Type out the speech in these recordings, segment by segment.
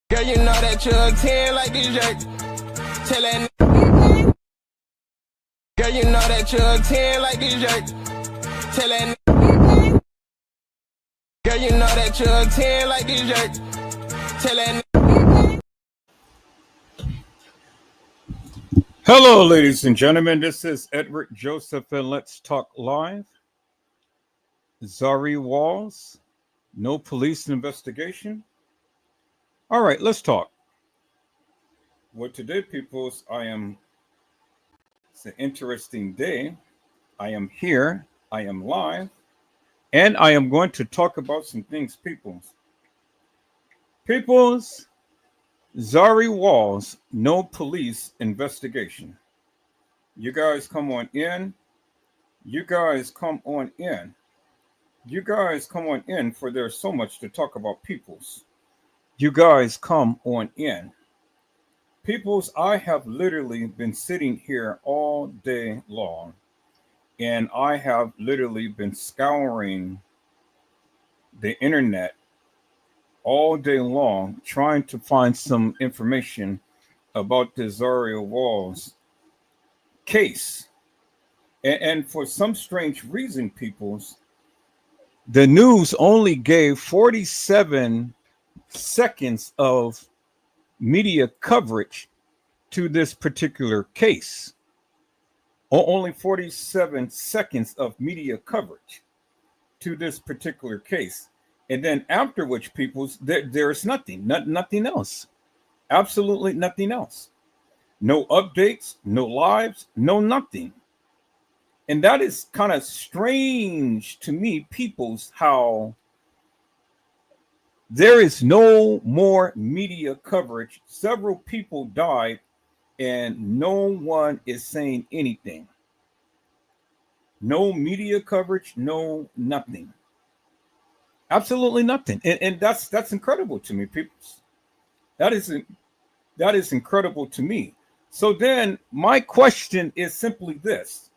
Girl, you know that you're a 10 like this jerk. Tell that girl, you know that you're a 10 like this jerk. Tell that girl, you know that you're a 10 like this jerk. Tell that Hello, ladies and gentlemen. This is Edward Joseph, and let's talk live. Zahrie Walls, no police investigation. All right, let's talk. Well, today, peoples, it's an interesting day. I am here, I am live, and I am going to talk about some things, peoples. Peoples, Zahrie Walls, no police investigation. You guys come on in. You guys come on in. You guys come on in, for there's so much to talk about, peoples. You guys come on in. Peoples, I have literally been sitting here all day long, and I have literally been scouring the internet all day long trying to find some information about the Zahrie Walls case. And for some strange reason, peoples, the news only gave 47 seconds of media coverage to this particular case. Only 47 seconds of media coverage to this particular case. And then after which, peoples, there's nothing else. Absolutely nothing else. No updates, no lives, no nothing. And that is kind of strange to me, peoples, how there is no more media coverage. Several people died, and no one is saying anything. No media coverage, no nothing. Absolutely nothing. And that's incredible to me, peoples. That is incredible to me. So then my question is simply this.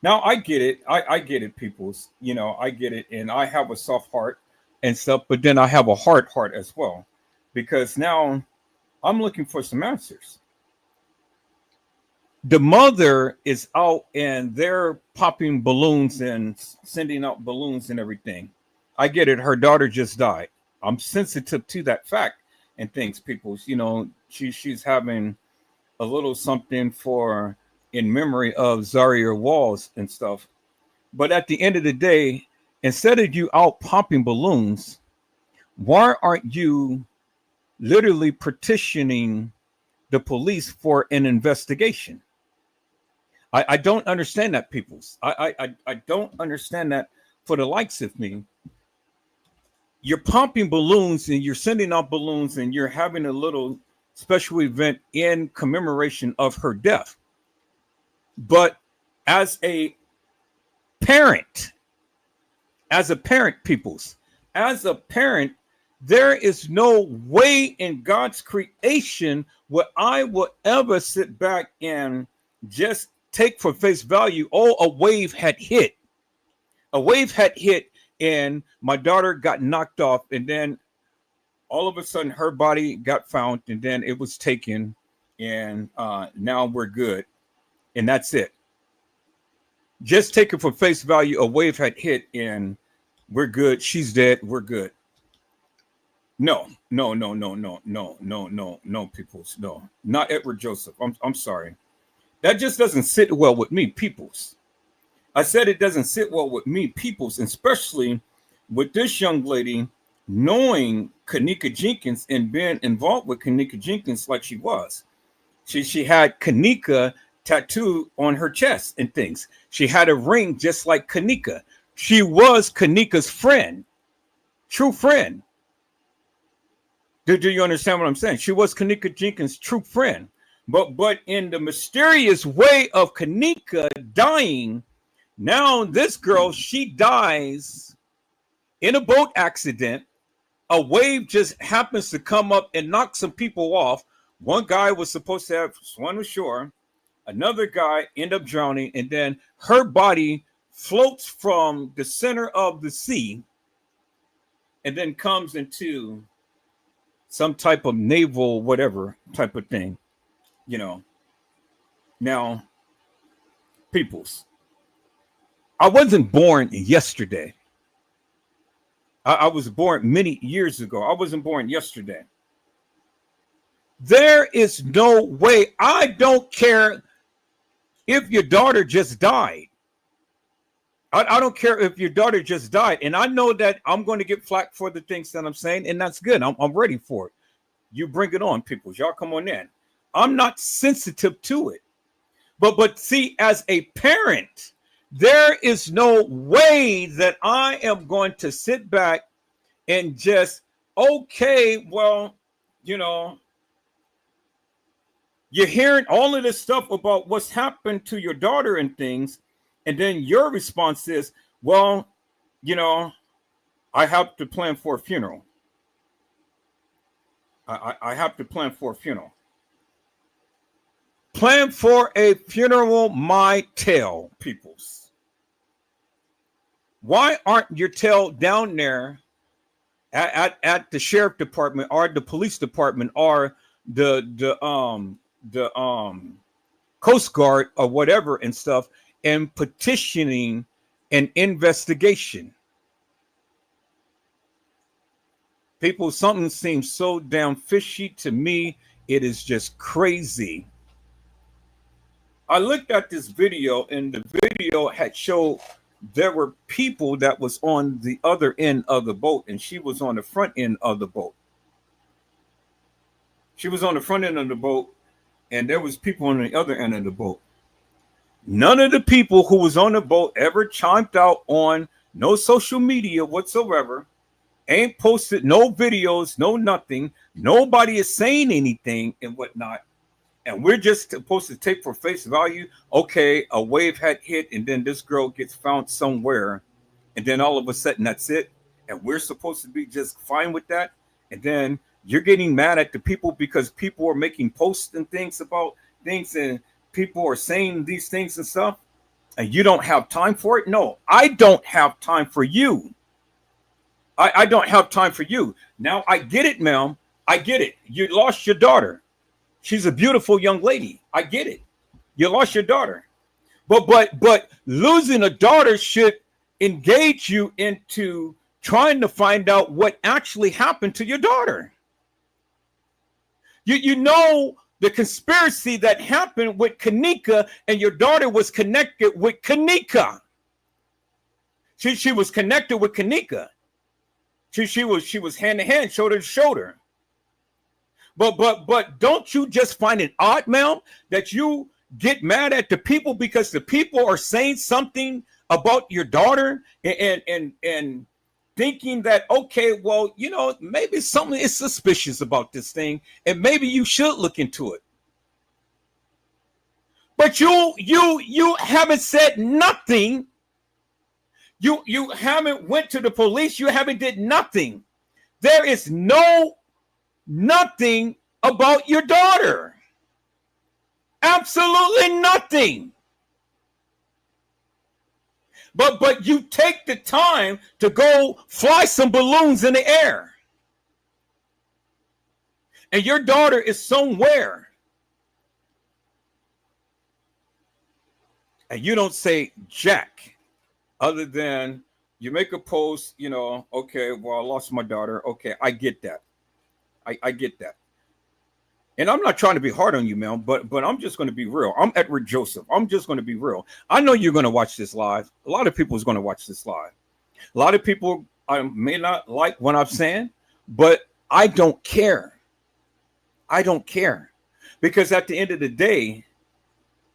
Now I get it. I get it, peoples. You know, I get it. And I have a soft heart and stuff, but then I have a hard heart as well. Because now I'm looking for some answers. The mother is out and they're popping balloons and sending out balloons and everything. I get it. Her daughter just died. I'm sensitive to that fact and things, peoples. You know, she's having a little something for in memory of Zahrie Walls and stuff. But at the end of the day, instead of you out popping balloons, why aren't you literally petitioning the police for an investigation? I don't understand that, peoples. I don't understand that for the likes of me. You're pumping balloons and you're sending out balloons and you're having a little special event in commemoration of her death. But as a parent, peoples, as a parent, there is no way in God's creation where I will ever sit back and just take for face value, oh, a wave had hit. A wave had hit and my daughter got knocked off, and then all of a sudden her body got found, and then it was taken, and now we're good. And that's it. Just take it for face value. A wave had hit and we're good. She's dead. We're good. No, peoples. No, not Edward Joseph. I'm sorry. That just doesn't sit well with me, peoples. I said it doesn't sit well with me, peoples, especially with this young lady knowing Kenneka Jenkins and being involved with Kenneka Jenkins like she was. She had Kenneka tattooed on her chest and things. She had a ring just like Kenneka. She was Kenneka's friend, true friend. Do you understand what I'm saying? She was Kenneka Jenkins' true friend. But in the mysterious way of Kenneka dying, now this girl, she dies in a boat accident. A wave just happens to come up and knock some people off. One guy was supposed to have swum ashore. Another guy ended up drowning. And then her body floats from the center of the sea and then comes into some type of naval whatever type of thing, you know. Now, peoples, I wasn't born yesterday. I was born many years ago. I wasn't born yesterday. There is no way. I don't care if your daughter just died. I don't care if your daughter just died. And I know that I'm going to get flack for the things that I'm saying, and that's good. I'm ready for it. You bring it on, people. Y'all come on in. I'm not sensitive to it. But see, as a parent, there is no way that I am going to sit back and just, okay, well, you know, you're hearing all of this stuff about what's happened to your daughter and things. And then your response is, well, you know, I have to plan for a funeral. I have to plan for a funeral. Plan for a funeral, my tail, peoples. Why aren't your tail down there at the sheriff department or the police department or the Coast Guard or whatever and stuff and petitioning an investigation? People, something seems so damn fishy to me. It is just crazy. I looked at this video, and the video had showed there were people that was on the other end of the boat, and she was on the front end of the boat. She was on the front end of the boat, and there was people on the other end of the boat. None of the people who was on the boat ever chimed out on no social media whatsoever. Ain't posted no videos, no nothing. Nobody is saying anything and whatnot. And we're just supposed to take for face value, okay, a wave had hit and then this girl gets found somewhere. And then all of a sudden that's it. And we're supposed to be just fine with that. And then you're getting mad at the people because people are making posts and things about things and people are saying these things and stuff. And you don't have time for it? No, I don't have time for you. I don't have time for you. Now, I get it, ma'am. I get it. You lost your daughter. She's a beautiful young lady. I get it. You lost your daughter. But losing a daughter should engage you into trying to find out what actually happened to your daughter. You know the conspiracy that happened with Kanika, and your daughter was connected with Kanika. She was connected with Kanika. She was hand to hand, shoulder to shoulder. But don't you just find it odd, ma'am, that you get mad at the people because the people are saying something about your daughter and thinking that, okay, well, you know, maybe something is suspicious about this thing and maybe you should look into it. But you haven't said nothing. You haven't went to the police. You haven't did nothing. There is nothing about your daughter. Absolutely nothing. But you take the time to go fly some balloons in the air. And your daughter is somewhere. And you don't say jack. Other than you make a post, you know, okay, well, I lost my daughter. Okay, I get that. I get that. And I'm not trying to be hard on you, man, but I'm just going to be real. I'm Edward Joseph. I'm just going to be real. I know you're going to watch this live. A lot of people is going to watch this live. A lot of people I may not like what I'm saying, but I don't care. I don't care. Because at the end of the day,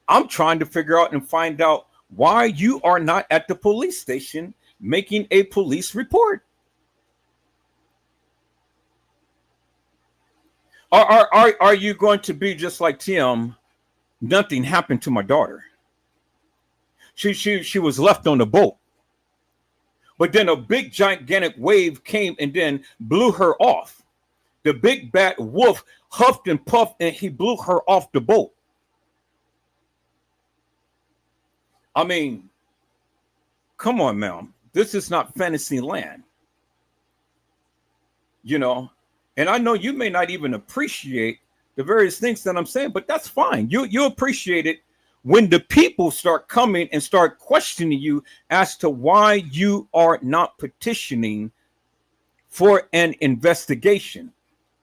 I'm trying to figure out and find out why you are not at the police station making a police report. Are you going to be just like Tim? Nothing happened to my daughter. She was left on the boat. But then a big gigantic wave came and then blew her off. The big bad wolf huffed and puffed and he blew her off the boat. I mean, come on, ma'am. This is not fantasy land. You know, And I know you may not even appreciate the various things that I'm saying, but that's fine. You appreciate it when the people start coming and start questioning you as to why you are not petitioning for an investigation.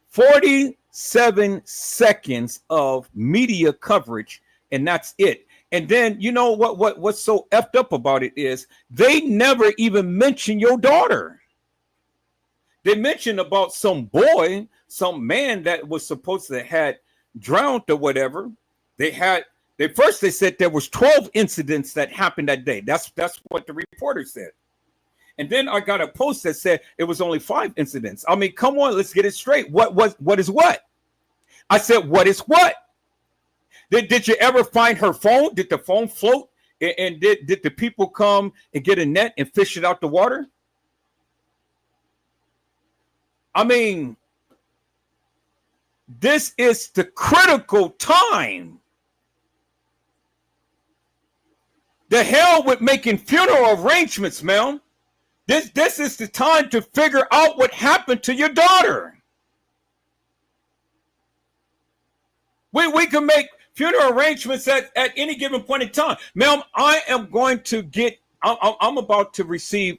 47 seconds of media coverage, and that's it. And then you know what's so effed up about it is they never even mention your daughter. They mentioned about some boy, some man that was supposed to had drowned or whatever. They said there was 12 incidents that happened that day. That's what the reporter said. And then I got a post that said it was only 5 incidents. I mean, come on, let's get it straight. What is what? I said, what is what? Did you ever find her phone? Did the phone float? And did the people come and get a net and fish it out the water? I mean, this is the critical time. The hell with making funeral arrangements, man. This is the time to figure out what happened to your daughter. We can make funeral arrangements at any given point in time. Ma'am, I'm about to receive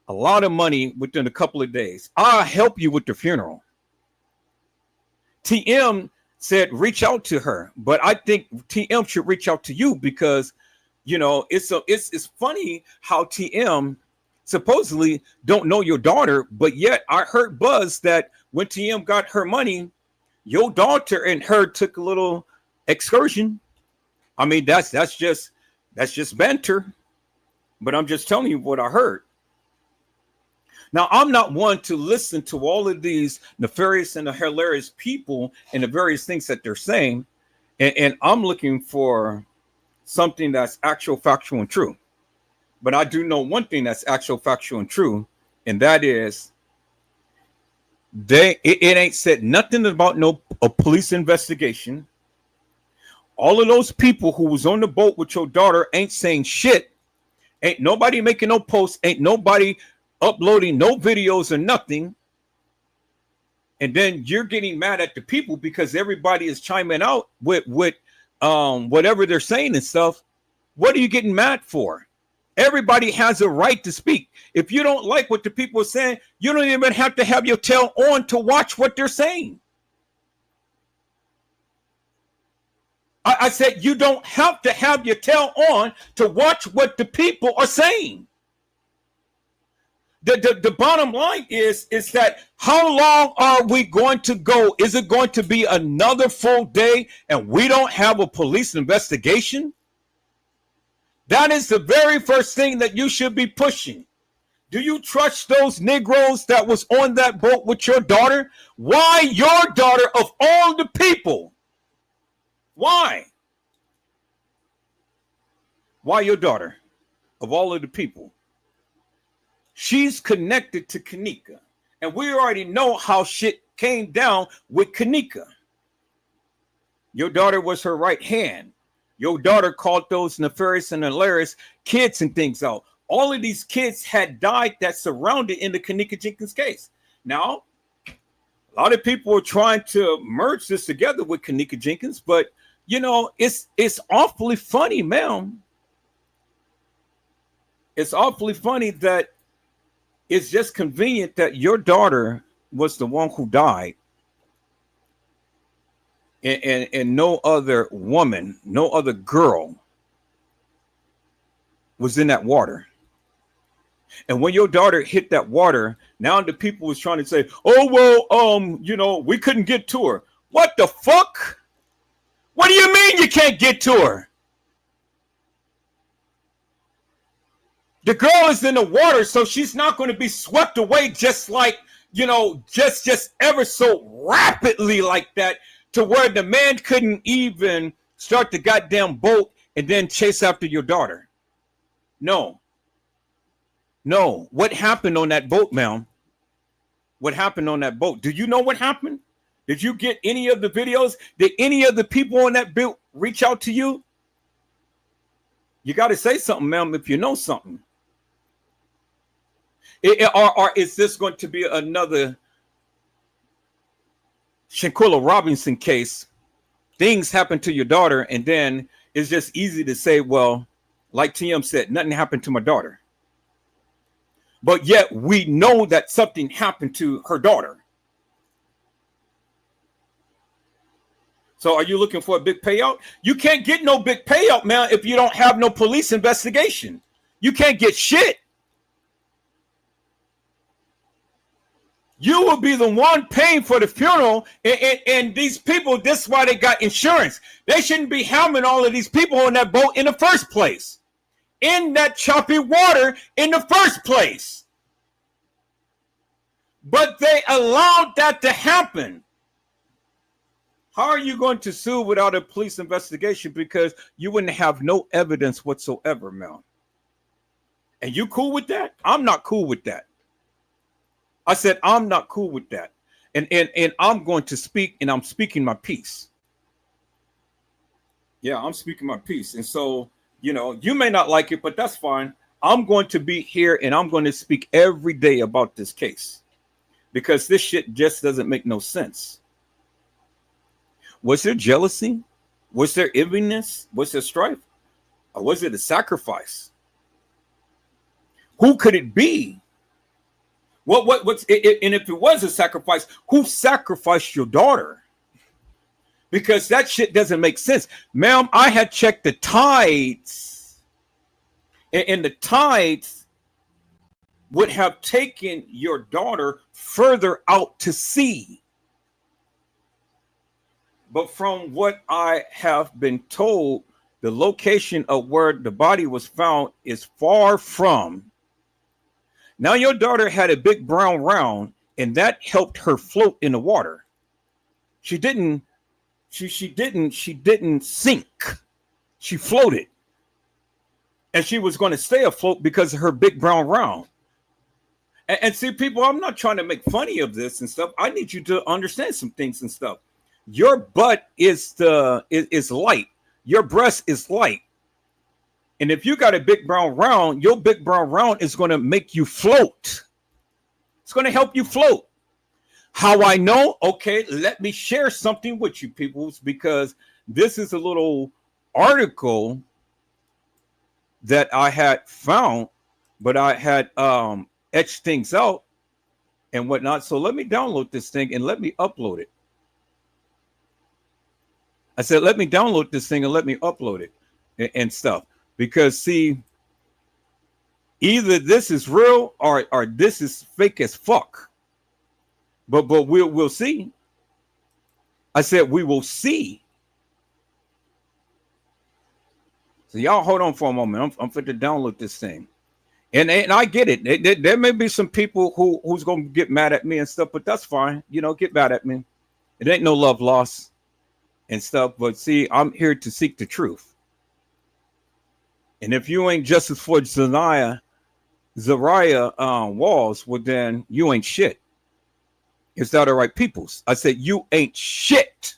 a lot of money within a couple of days. I'll help you with the funeral. TM said reach out to her, but I think TM should reach out to you because, you know, it's funny how TM supposedly don't know your daughter, but yet I heard buzz that when TM got her money, your daughter and her took a little excursion. I mean, that's just banter, but I'm just telling you what I heard. Now, I'm not one to listen to all of these nefarious and hilarious people and the various things that they're saying, and I'm looking for something that's actual, factual, and true. But I do know one thing that's actual, factual, and true, and that is it ain't said nothing about a police investigation. All of those people who was on the boat with your daughter ain't saying shit. Ain't nobody making no posts. Ain't nobody uploading no videos or nothing. And then you're getting mad at the people because everybody is chiming out with whatever they're saying and stuff. What are you getting mad for? Everybody has a right to speak. If you don't like what the people are saying, you don't even have to have your tail on to watch what they're saying. I said you don't have to have your tail on to watch what the people are saying. The bottom line is that how long are we going to go? Is it going to be another full day and we don't have a police investigation? That is the very first thing that you should be pushing. Do you trust those Negroes that was on that boat with your daughter? Why your daughter of all the people? Why? Why your daughter of all of the people? She's connected to Kanika. And we already know how shit came down with Kanika. Your daughter was her right hand. Your daughter called those nefarious and hilarious kids and things out. All of these kids had died that surrounded in the Kanika Jenkins case. Now, a lot of people are trying to merge this together with Kanika Jenkins, but you know, it's awfully funny, ma'am. It's awfully funny that it's just convenient that your daughter was the one who died. And no other woman, no other girl was in that water. And when your daughter hit that water, now the people was trying to say, oh, well, you know, we couldn't get to her. What the fuck? What do you mean you can't get to her? The girl is in the water, so she's not going to be swept away just like, you know, just ever so rapidly like that, to where the man couldn't even start the goddamn boat and then chase after your daughter. No. What happened on that boat, ma'am? What happened on that boat? Do you know what happened? Did you get any of the videos? Did any of the people on that boat reach out to you? You got to say something, ma'am, if you know something. Or is this going to be another Shanquilla Robinson case, things happen to your daughter, and then it's just easy to say, well, like TM said, nothing happened to my daughter. But yet we know that something happened to her daughter. So are you looking for a big payout? You can't get no big payout, man, if you don't have no police investigation. You can't get shit. You will be the one paying for the funeral, and these people, this is why they got insurance. They shouldn't be harming all of these people on that boat in the first place, in that choppy water in the first place. But they allowed that to happen. How are you going to sue without a police investigation? Because you wouldn't have no evidence whatsoever, Mel. And you cool with that? I'm not cool with that. I said, I'm not cool with that. And I'm going to speak, and I'm speaking my piece. Yeah, I'm speaking my piece. And so, you know, you may not like it, but that's fine. I'm going to be here, and I'm going to speak every day about this case. Because this shit just doesn't make no sense. Was there jealousy? Was there enviness? Was there strife? Or was it a sacrifice? Who could it be? What's it, and if it was a sacrifice, who sacrificed your daughter? Because that shit doesn't make sense. Ma'am, I had checked the tides, and the tides would have taken your daughter further out to sea. But from what I have been told, the location of where the body was found is far from. Now your daughter had a big brown round, and that helped her float in the water. She didn't sink. She floated. And she was going to stay afloat because of her big brown round. And see, people, I'm not trying to make funny of this and stuff. I need you to understand some things and stuff. Your butt is light. Your breast is light. And if you got a big brown round, your big brown round is going to make you float. It's going to help you float. How I know? Okay, let me share something with you, peoples, because this is a little article that I had found, but I had etched things out and whatnot. So let me download this thing and let me upload it. I said, let me download this thing and let me upload it and stuff. Because see, either this is real or this is fake as fuck. But we'll see. I said we will see. So y'all hold on for a moment. I'm fit to download this thing. And I get it. There may be some people who's gonna get mad at me and stuff, but that's fine. You know, get mad at me. It ain't no love lost and stuff. But see, I'm here to seek the truth. And if you ain't justice for Zahrie Walls, well then you ain't shit. Is that all right, peoples? I said you ain't shit.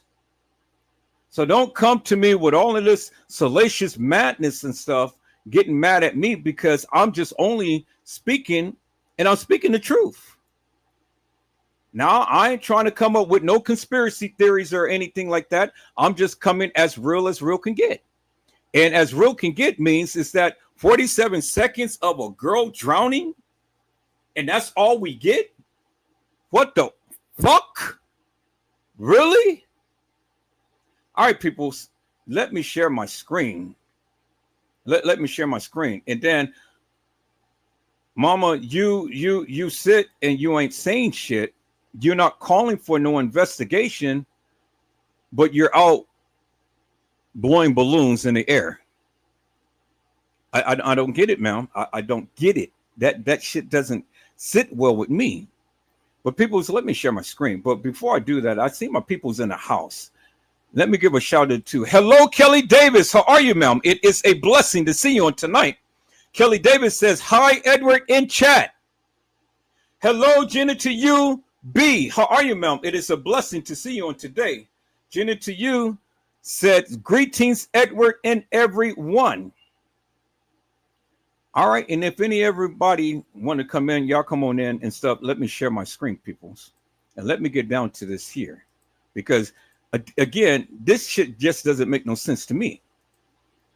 So don't come to me with all of this salacious madness and stuff, getting mad at me because I'm just only speaking, and I'm speaking the truth. Now, I ain't trying to come up with no conspiracy theories or anything like that. I'm just coming as real can get. And as real can get means is that 47 seconds of a girl drowning, and that's all we get? What the fuck? Really? All right, people, let me share my screen. Let me share my screen. And then, mama, you sit and you ain't saying shit. You're not calling for no investigation, but you're out blowing balloons in the air. I don't get it, ma'am. I don't get it. That shit doesn't sit well with me. But people, so let me share my screen. But before I do that, I see my people's in the house. Let me give a shout out to hello, Kelly Davis. How are you, ma'am? It is a blessing to see you on tonight. Kelly Davis says, hi, Edward, in chat. Hello, Jenna, to you. B, how are you, ma'am? It is a blessing to see you on today. Jenna, to you, said, greetings, Edward, and everyone. All right, and if everybody want to come in, y'all come on in and stuff. Let me share my screen, peoples. And let me get down to this here. because again, this shit just doesn't make no sense to me.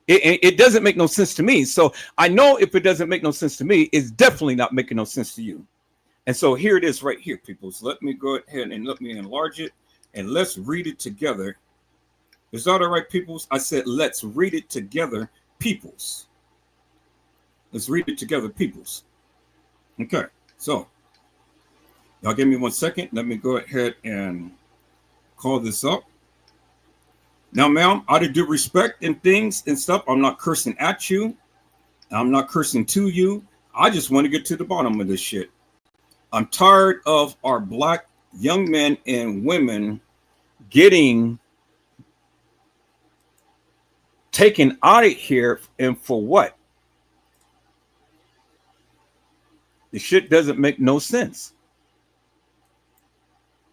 It doesn't make no sense to me. So I know if it doesn't make no sense to me, it's definitely not making no sense to you. And so here it is right here, people. So let me go ahead and let me enlarge it and let's read it together. Is that all right, peoples? I said, let's read it together, peoples. Let's read it together, peoples. Okay, so y'all give me 1 second. Let me go ahead and call this up. Now, ma'am, out of due respect and things and stuff, I'm not cursing at you. I'm not cursing to you. I just want to get to the bottom of this shit. I'm tired of our black young men and women getting taken out of here, and for what? The shit doesn't make no sense.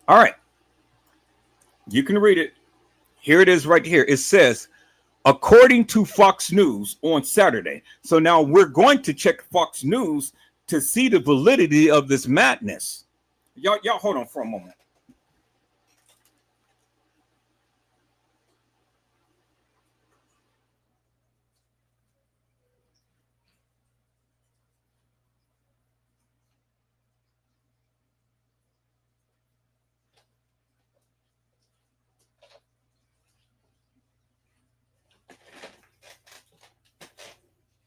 All right. You can read it. Here it is right here. It says, according to Fox News on Saturday. So now we're going to check Fox News to see the validity of this madness. Y'all hold on for a moment.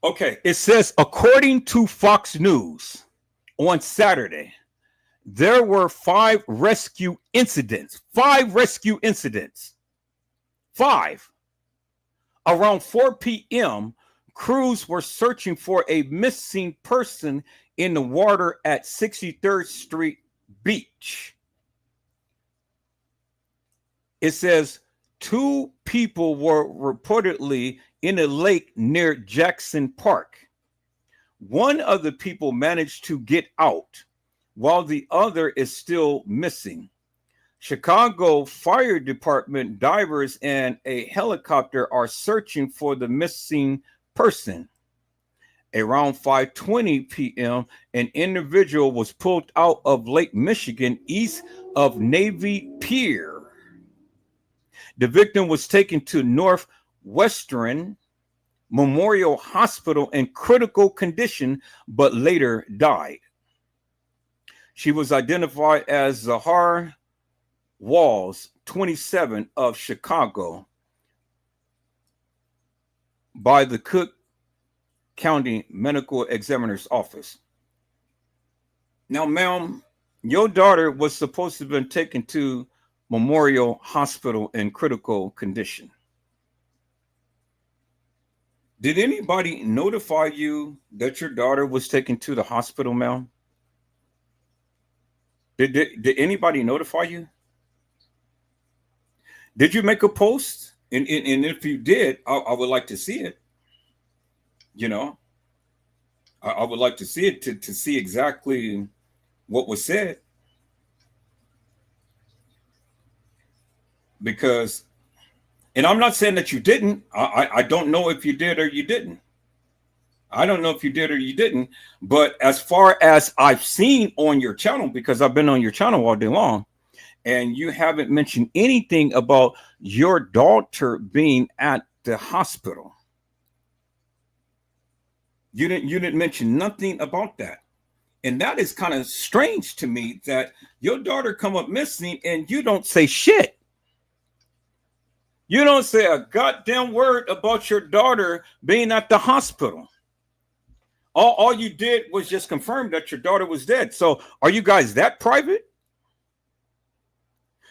Okay, it says, according to Fox News on Saturday, there were 5 rescue incidents. 5 rescue incidents. 5. Around 4 p.m., crews were searching for a missing person in the water at 63rd Street Beach. It says 2 people were reportedly in a lake near Jackson Park. One of the people managed to get out, while the other is still missing. Chicago Fire Department divers and a helicopter are searching for the missing person. Around 5:20 p.m., an individual was pulled out of Lake Michigan east of Navy Pier. The victim was taken to Northwestern Memorial Hospital in critical condition, but later died. She was identified as Zahrie Walls, 27, of Chicago, by the Cook County Medical Examiner's Office. Now, ma'am, your daughter was supposed to have been taken to Memorial Hospital in critical condition. Did anybody notify you that your daughter was taken to the hospital, ma'am? Did anybody notify you? Did you make a post? And if you did, I would like to see it. You know, I would like to see it to see exactly what was said. Because, and I'm not saying that you didn't. I don't know if you did or you didn't. I don't know if you did or you didn't. But as far as I've seen on your channel, because I've been on your channel all day long, and you haven't mentioned anything about your daughter being at the hospital. You didn't mention nothing about that. And that is kind of strange to me that your daughter come up missing and you don't say shit. You don't say a goddamn word about your daughter being at the hospital. All you did was just confirm that your daughter was dead. So are you guys that private?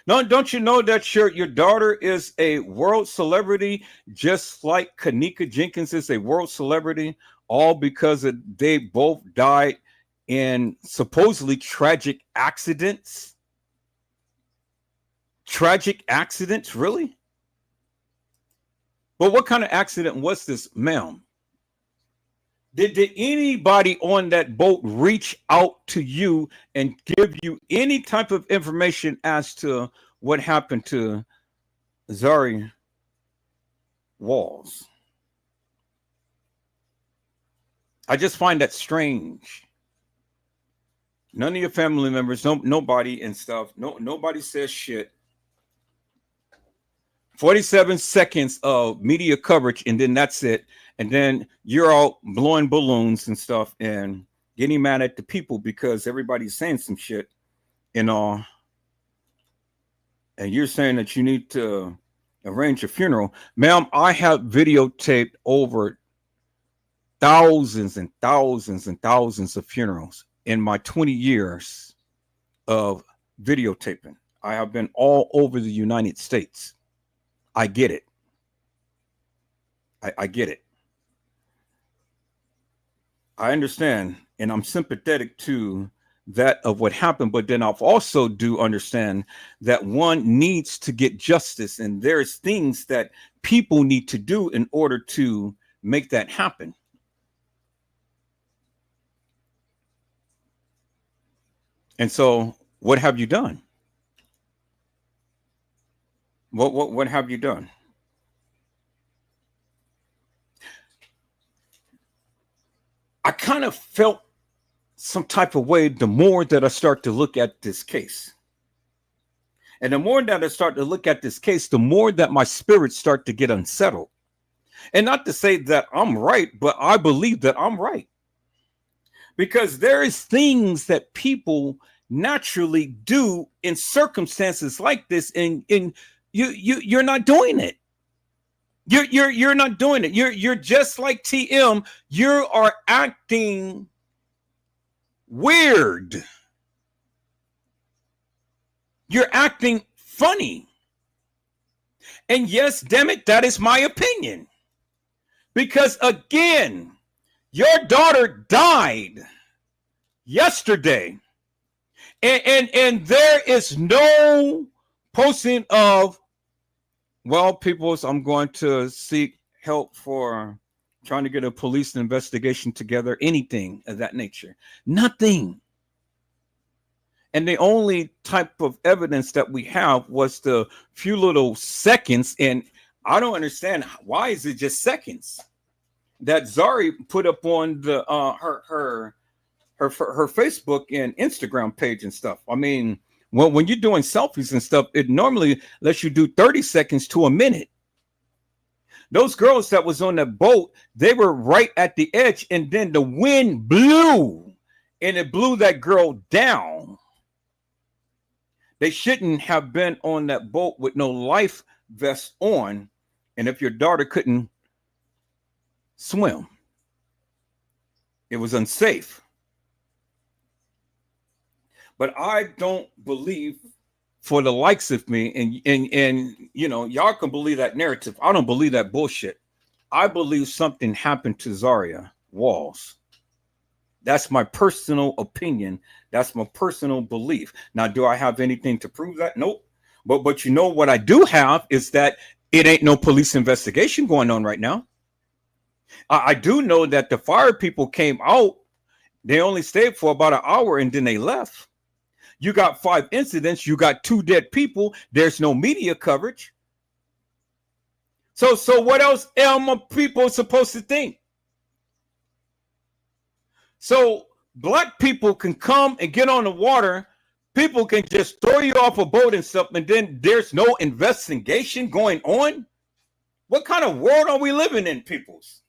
No, don't you know that your daughter is a world celebrity, just like Kanika Jenkins is a world celebrity, all because they both died in supposedly tragic accidents? Tragic accidents, really? But what kind of accident was this, ma'am? Did anybody on that boat reach out to you and give you any type of information as to what happened to Zahrie Walls? I just find that strange. None of your family members, nobody and stuff. Nobody says shit. 47 seconds of media coverage, and then that's it. And then you're all blowing balloons and stuff and getting mad at the people because everybody's saying some shit and all. And you're saying that you need to arrange a funeral. Ma'am, I have videotaped over thousands and thousands and thousands of funerals in my 20 years of videotaping. I have been all over the United States. I get it. I get it. I understand, and I'm sympathetic to that of what happened, but then I also do understand that one needs to get justice, and there's things that people need to do in order to make that happen. And so, what have you done? What have you done? I kind of felt some type of way the more that I start to look at this case. And the more that I start to look at this case, the more that my spirits start to get unsettled. And not to say that I'm right, but I believe that I'm right. Because there is things that people naturally do in circumstances like this, and you're not doing it. You're not doing it. You're just like TM. You are acting weird. You're acting funny. And yes, damn it, that is my opinion. Because again, your daughter died yesterday. And there is no posting of, well, peoples, I'm going to seek help for trying to get a police investigation together, anything of that nature. Nothing. And the only type of evidence that we have was the few little seconds. And I don't understand, why is it just seconds that Zahrie put up on the her Facebook and Instagram page and stuff. I mean, when you're doing selfies and stuff, it normally lets you do 30 seconds to a minute. Those girls that was on that boat, they were right at the edge, and then the wind blew, and it blew that girl down. They shouldn't have been on that boat with no life vest on, and if your daughter couldn't swim, it was unsafe. But I don't believe, for the likes of me, and you know, y'all can believe that narrative. I don't believe that bullshit. I believe something happened to Zahrie Walls. That's my personal opinion. That's my personal belief. Now, do I have anything to prove that? Nope. But you know what I do have is that it ain't no police investigation going on right now. I do know that the fire people came out. They only stayed for about an hour and then they left. You got 5 incidents. You got 2 dead people. There's no media coverage. So what else are people supposed to think? So black people can come and get on the water. People can just throw you off a boat and stuff, and then there's no investigation going on. What kind of world are we living in, peoples?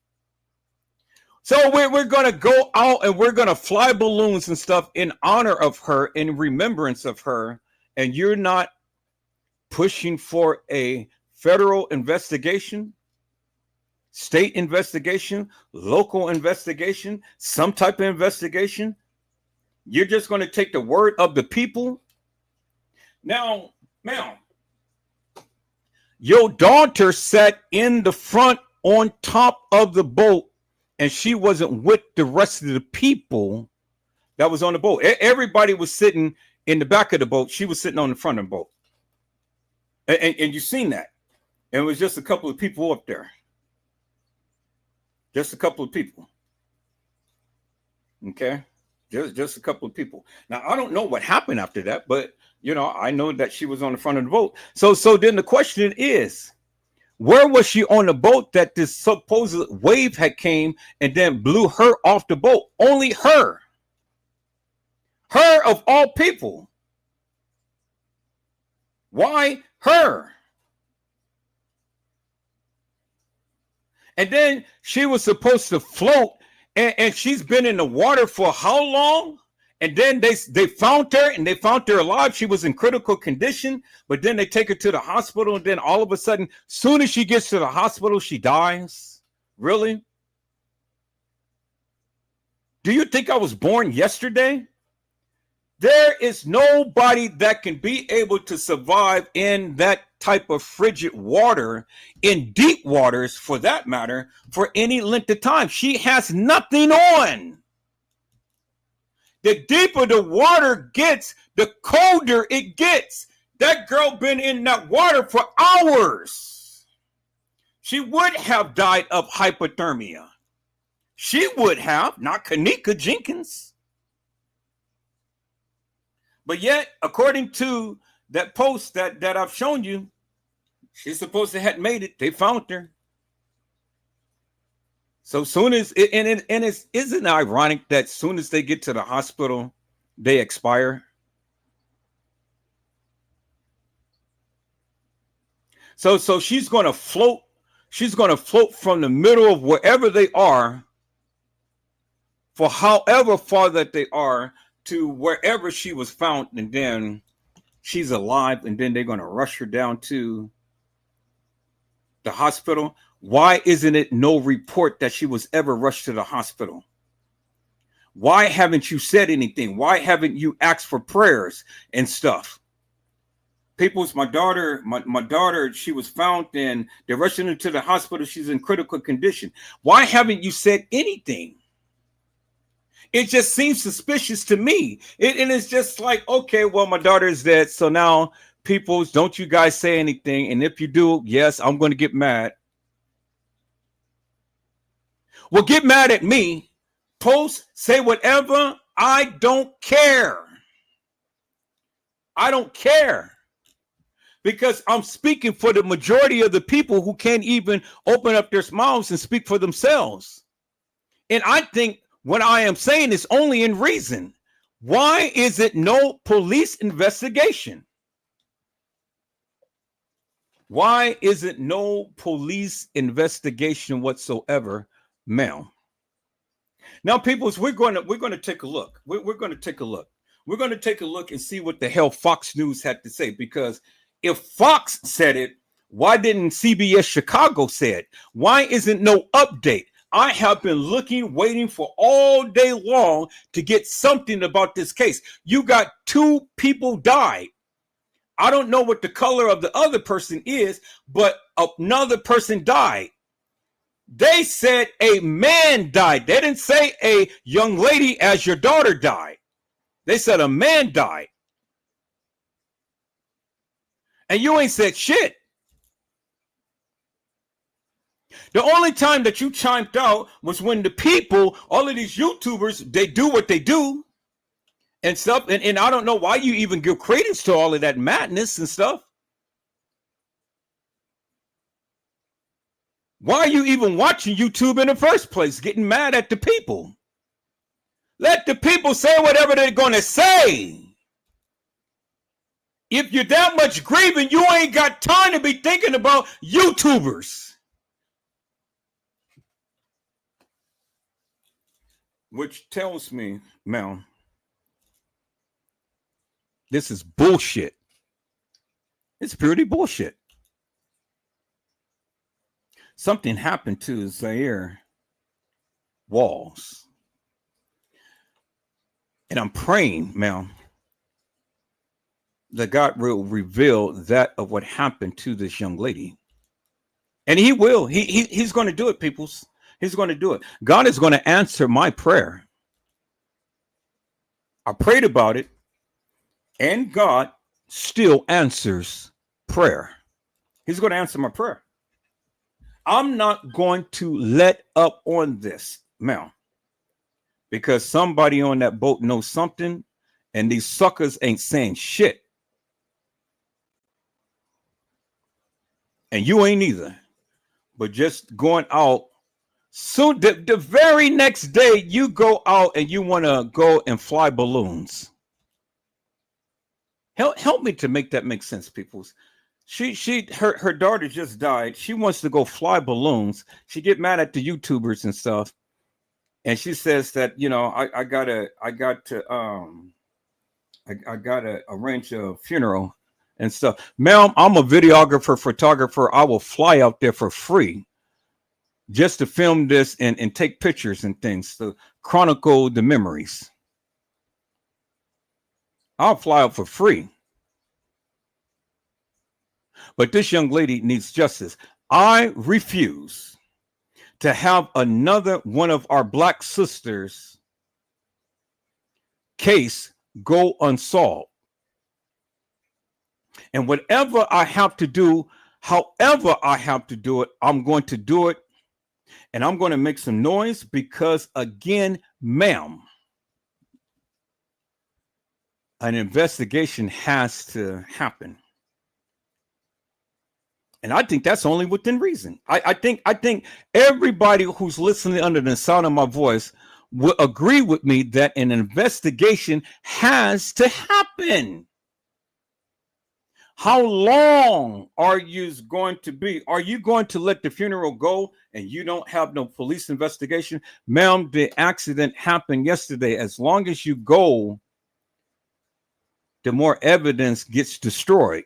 So we're going to go out and we're going to fly balloons and stuff in honor of her, in remembrance of her. And you're not pushing for a federal investigation, state investigation, local investigation, some type of investigation. You're just going to take the word of the people. Now, ma'am, your daughter sat in the front on top of the boat, and she wasn't with the rest of the people that was on the boat. Everybody was sitting in the back of the boat. She was sitting on the front of the boat. And you've seen that. And it was just a couple of people up there. Just a couple of people. Okay? Just a couple of people. Now, I don't know what happened after that, but, you know, I know that she was on the front of the boat. So then the question is, where was she on the boat that this supposed wave had came and then blew her off the boat? Only her. Her of all people. Why her? And then she was supposed to float, and she's been in the water for how long? And then they found her, and they found her alive. She was in critical condition, but then they take her to the hospital, and then all of a sudden, soon as she gets to the hospital, she dies. Really? Do you think I was born yesterday? There is nobody that can be able to survive in that type of frigid water, in deep waters for that matter, for any length of time. She has nothing on. The deeper the water gets, the colder it gets. That girl been in that water for hours. She would have died of hypothermia. She would have, not Kanika Jenkins. But yet, according to that post that I've shown you, she's supposed to have made it. They found her. So soon as isn't it ironic that soon as they get to the hospital, they expire? So she's going to float. She's going to float from the middle of wherever they are, for however far that they are, to wherever she was found, and then she's alive, and then they're going to rush her down to the hospital. Why isn't it no report that she was ever rushed to the hospital? Why haven't you said anything? Why haven't you asked for prayers and stuff? People's, my daughter, she was found, and they're rushing her to the hospital. She's in critical condition. Why haven't you said anything? It just seems suspicious to me. And it's just like, okay, well, my daughter is dead. So now, peoples, don't you guys say anything. And if you do, yes, I'm going to get mad. Well, get mad at me. Post, say whatever. I don't care. I don't care. Because I'm speaking for the majority of the people who can't even open up their mouths and speak for themselves. And I think what I am saying is only in reason. Why is it no police investigation? Why is it no police investigation whatsoever, ma'am? Now, peoples, we're going to take a look. We're going to take a look. We're going to take a look and see what the hell Fox News had to say. Because if Fox said it, why didn't CBS Chicago say it? Why isn't no update? I have been looking, waiting for all day long to get something about this case. You got 2 people died. I don't know what the color of the other person is, but another person died. They said a man died. They didn't say a young lady as your daughter died. They said a man died. And you ain't said shit. The only time that you chimed out was when the people, all of these YouTubers, they do what they do and stuff. And I don't know why you even give credence to all of that madness and stuff. Why are you even watching YouTube in the first place, getting mad at the people? Let the people say whatever they're going to say. If you're that much grieving, you ain't got time to be thinking about YouTubers. Which tells me, ma'am, this is bullshit. It's purely bullshit. Something happened to Zahrie Walls. And I'm praying, ma'am, that God will reveal that of what happened to this young lady. And he will. He's going to do it, peoples. He's going to do it. God is going to answer my prayer. I prayed about it, and God still answers prayer. He's going to answer my prayer. I'm not going to let up on this, ma'am, because somebody on that boat knows something, and these suckers ain't saying shit. And you ain't either. But just going out. So the very next day, you go out and you want to go and fly balloons. Help me to make that make sense, peoples. Her daughter just died. She wants to go fly balloons. She get mad at the YouTubers and stuff, and she says that, I gotta arrange a funeral and stuff. Ma'am, I'm a videographer, photographer. I will fly out there for free just to film this and take pictures and things to chronicle the memories. I'll fly out for free. But this young lady needs justice. I refuse to have another one of our black sisters' case go unsolved. And whatever I have to do, however I have to do it, I'm going to do it. And I'm going to make some noise because, again, ma'am, an investigation has to happen. And I think that's only within reason. I think everybody who's listening under the sound of my voice will agree with me that an investigation has to happen. How long are you going to be? Are you going to let the funeral go and you don't have no police investigation? Ma'am, the accident happened yesterday. As long as you go, the more evidence gets destroyed.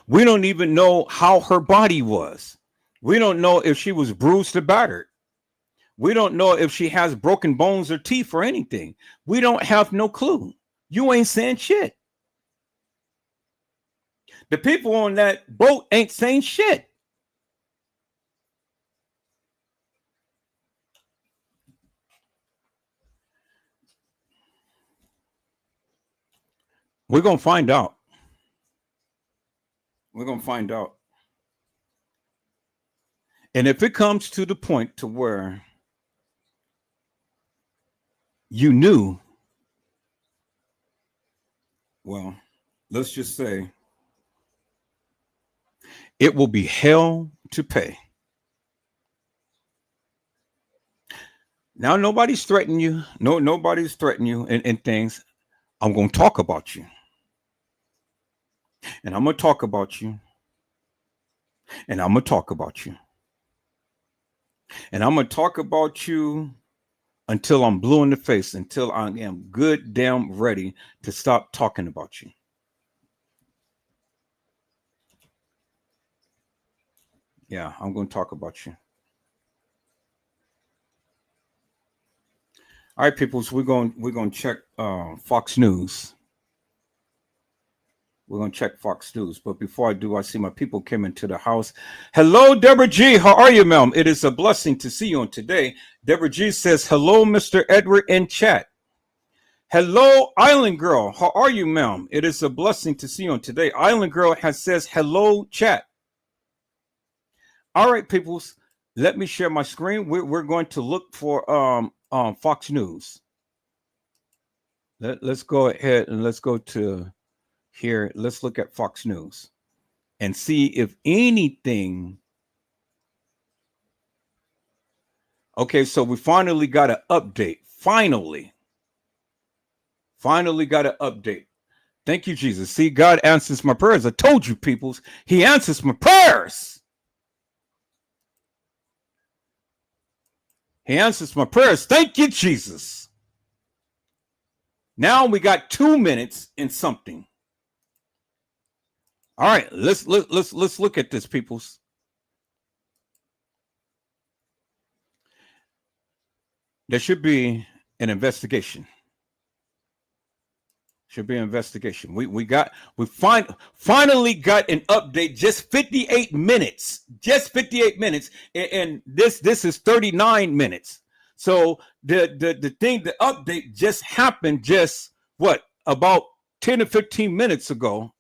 We don't even know how her body was. We don't know if she was bruised or battered. We don't know if she has broken bones or teeth or anything. We don't have no clue. You ain't saying shit. The people on that boat ain't saying shit. We're going to find out. We're going to find out. And if it comes to the point to where you knew, well, let's just say it will be hell to pay. Now, nobody's threatening you. Nobody's threatening you and things. I'm going to talk about you. And I'm going to talk about you. And I'm going to talk about you. And I'm going to talk about you until I'm blue in the face, until I am good damn ready to stop talking about you. Yeah, I'm going to talk about you. All right, people. So we're going to check Fox News. We're going to check Fox News. But before I do, I see my people came into the house. Hello, Deborah G. How are you, ma'am? It is a blessing to see you on today. Deborah G says, hello, Mr. Edward in chat. Hello, Island Girl. How are you, ma'am? It is a blessing to see you on today. Island Girl says, hello, chat. All right, peoples. Let me share my screen. We're going to look for Fox News. Let's go ahead and let's go to here. Let's look at Fox News and see if anything. Okay, so we finally got an update. Finally got an update. Thank you, Jesus. See, God answers my prayers. I told you, peoples, he answers my prayers. He answers my prayers. Thank you, Jesus. Now we got 2 minutes and something. All right, let's look at this, peoples. There should be an investigation. Should be an investigation. We finally got an update. Just 58 minutes. Just 58 minutes. And this is 39 minutes. So the update just happened just about 10 or 15 minutes ago.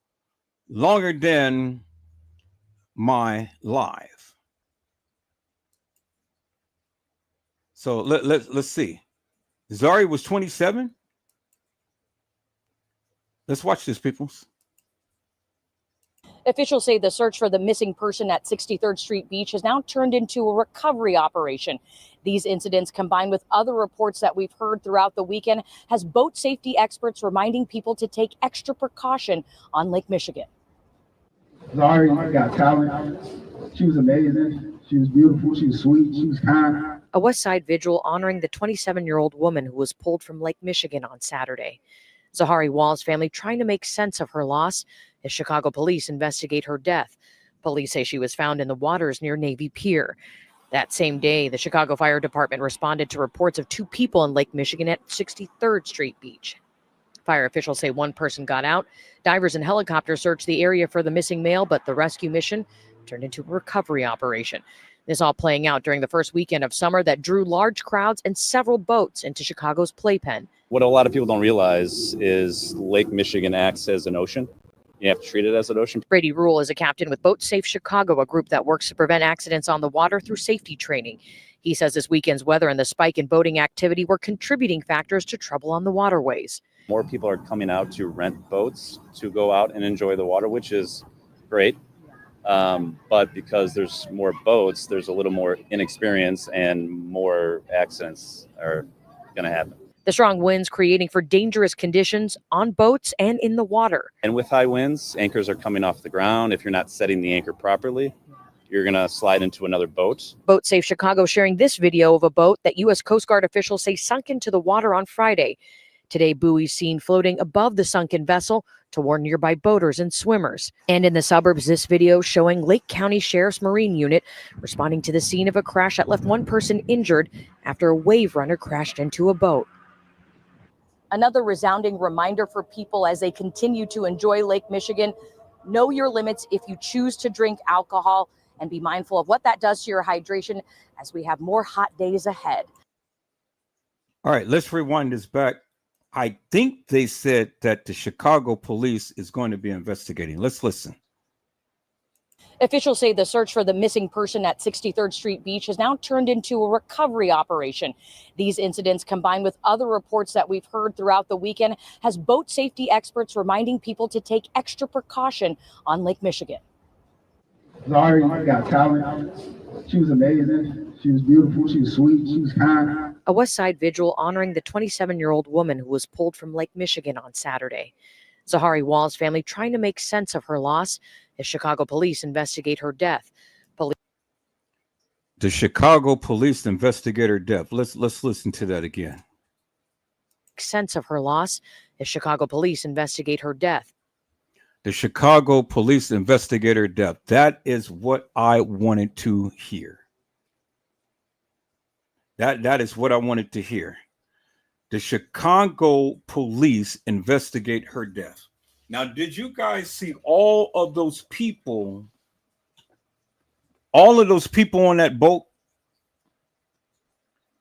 Longer than my live. So let's see. Zahrie was 27. Let's watch this, peoples. Officials say the search for the missing person at 63rd Street Beach has now turned into a recovery operation. These incidents, combined with other reports that we've heard throughout the weekend, has boat safety experts reminding people to take extra precaution on Lake Michigan. Zahrie got talent. She was amazing. She was beautiful. She was sweet. She was kind. A West Side vigil honoring the 27-year-old woman who was pulled from Lake Michigan on Saturday. Zahrie Wall's family trying to make sense of her loss as Chicago police investigate her death. Police say she was found in the waters near Navy Pier. That same day, the Chicago Fire Department responded to reports of 2 people in Lake Michigan at 63rd Street Beach. Fire officials say 1 person got out. Divers and helicopters searched the area for the missing male, but the rescue mission turned into a recovery operation. This all playing out during the first weekend of summer that drew large crowds and several boats into Chicago's playpen. What a lot of people don't realize is Lake Michigan acts as an ocean. You have to treat it as an ocean. Brady Rule is a captain with Boat Safe Chicago, a group that works to prevent accidents on the water through safety training. He says this weekend's weather and the spike in boating activity were contributing factors to trouble on the waterways. More people are coming out to rent boats to go out and enjoy the water, which is great. But because there's more boats, there's a little more inexperience and more accidents are going to happen. The strong winds creating for dangerous conditions on boats and in the water. And with high winds, anchors are coming off the ground. If you're not setting the anchor properly, you're going to slide into another boat. Boat Safe Chicago sharing this video of a boat that U.S. Coast Guard officials say sunk into the water on Friday. Today, buoys seen floating above the sunken vessel to warn nearby boaters and swimmers. And in the suburbs, this video showing Lake County Sheriff's Marine Unit responding to the scene of a crash that left 1 person injured after a wave runner crashed into a boat. Another resounding reminder for people as they continue to enjoy Lake Michigan. Know your limits if you choose to drink alcohol, and be mindful of what that does to your hydration as we have more hot days ahead. All right, let's rewind this back. I think they said that the Chicago police is going to be investigating. Let's listen. Officials say the search for the missing person at 63rd Street Beach has now turned into a recovery operation. These incidents, combined with other reports that we've heard throughout the weekend, has boat safety experts reminding people to take extra precaution on Lake Michigan. Zahrie got talent. She was amazing. She was beautiful. She was sweet. She was kind. A West Side vigil honoring the 27-year-old woman who was pulled from Lake Michigan on Saturday. Zahrie Wall's family trying to make sense of her loss as Chicago police investigate her death. The Chicago police investigate her death. Let's listen to that again. Sense of her loss as Chicago police investigate her death. The Chicago police investigate her death. That is what I wanted to hear. That is what I wanted to hear. The Chicago police investigate her death. Now, did you guys see all of those people? All of those people on that boat?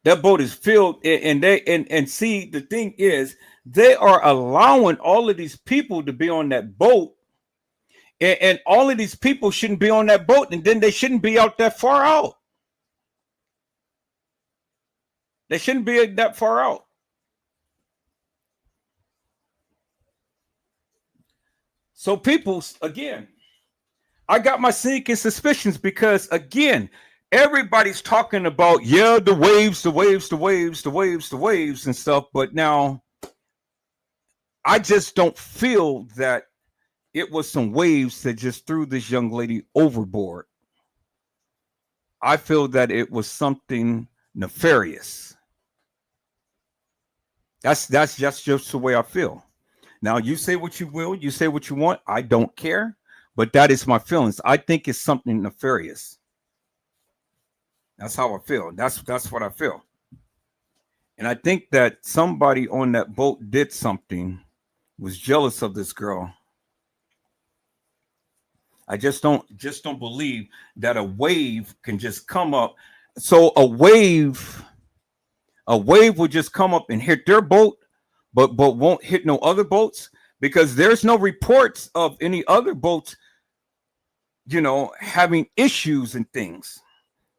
That boat is filled, and see, the thing is, they are allowing all of these people to be on that boat, and all of these people shouldn't be on that boat, and then they shouldn't be out that far out. They shouldn't be that far out. So people, again, I got my sinking suspicions because, again, everybody's talking about, yeah, the waves and stuff. But now I just don't feel that it was some waves that just threw this young lady overboard. I feel that it was something nefarious. That's just the way I feel. Now, you say what you will, you say what you want. I don't care, but that is my feelings. I think it's something nefarious. That's how I feel. That's what I feel. And I think that somebody on that boat did something, was jealous of this girl. I just don't believe that a wave can just come up. So a wave would just come up and hit their boat, but won't hit no other boats, because there's no reports of any other boats, having issues and things.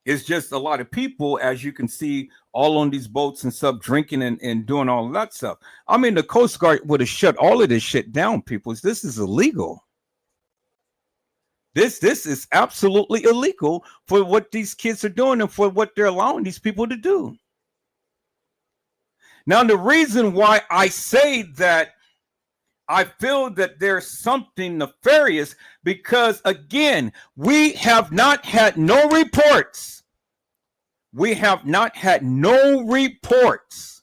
It's just a lot of people, as you can see, all on these boats and stuff, drinking and doing all of that stuff. I mean, the Coast Guard would have shut all of this shit down, people. This is illegal. This is absolutely illegal for what these kids are doing and for what they're allowing these people to do. Now, the reason why I say that I feel that there's something nefarious, because again, we have not had no reports. We have not had no reports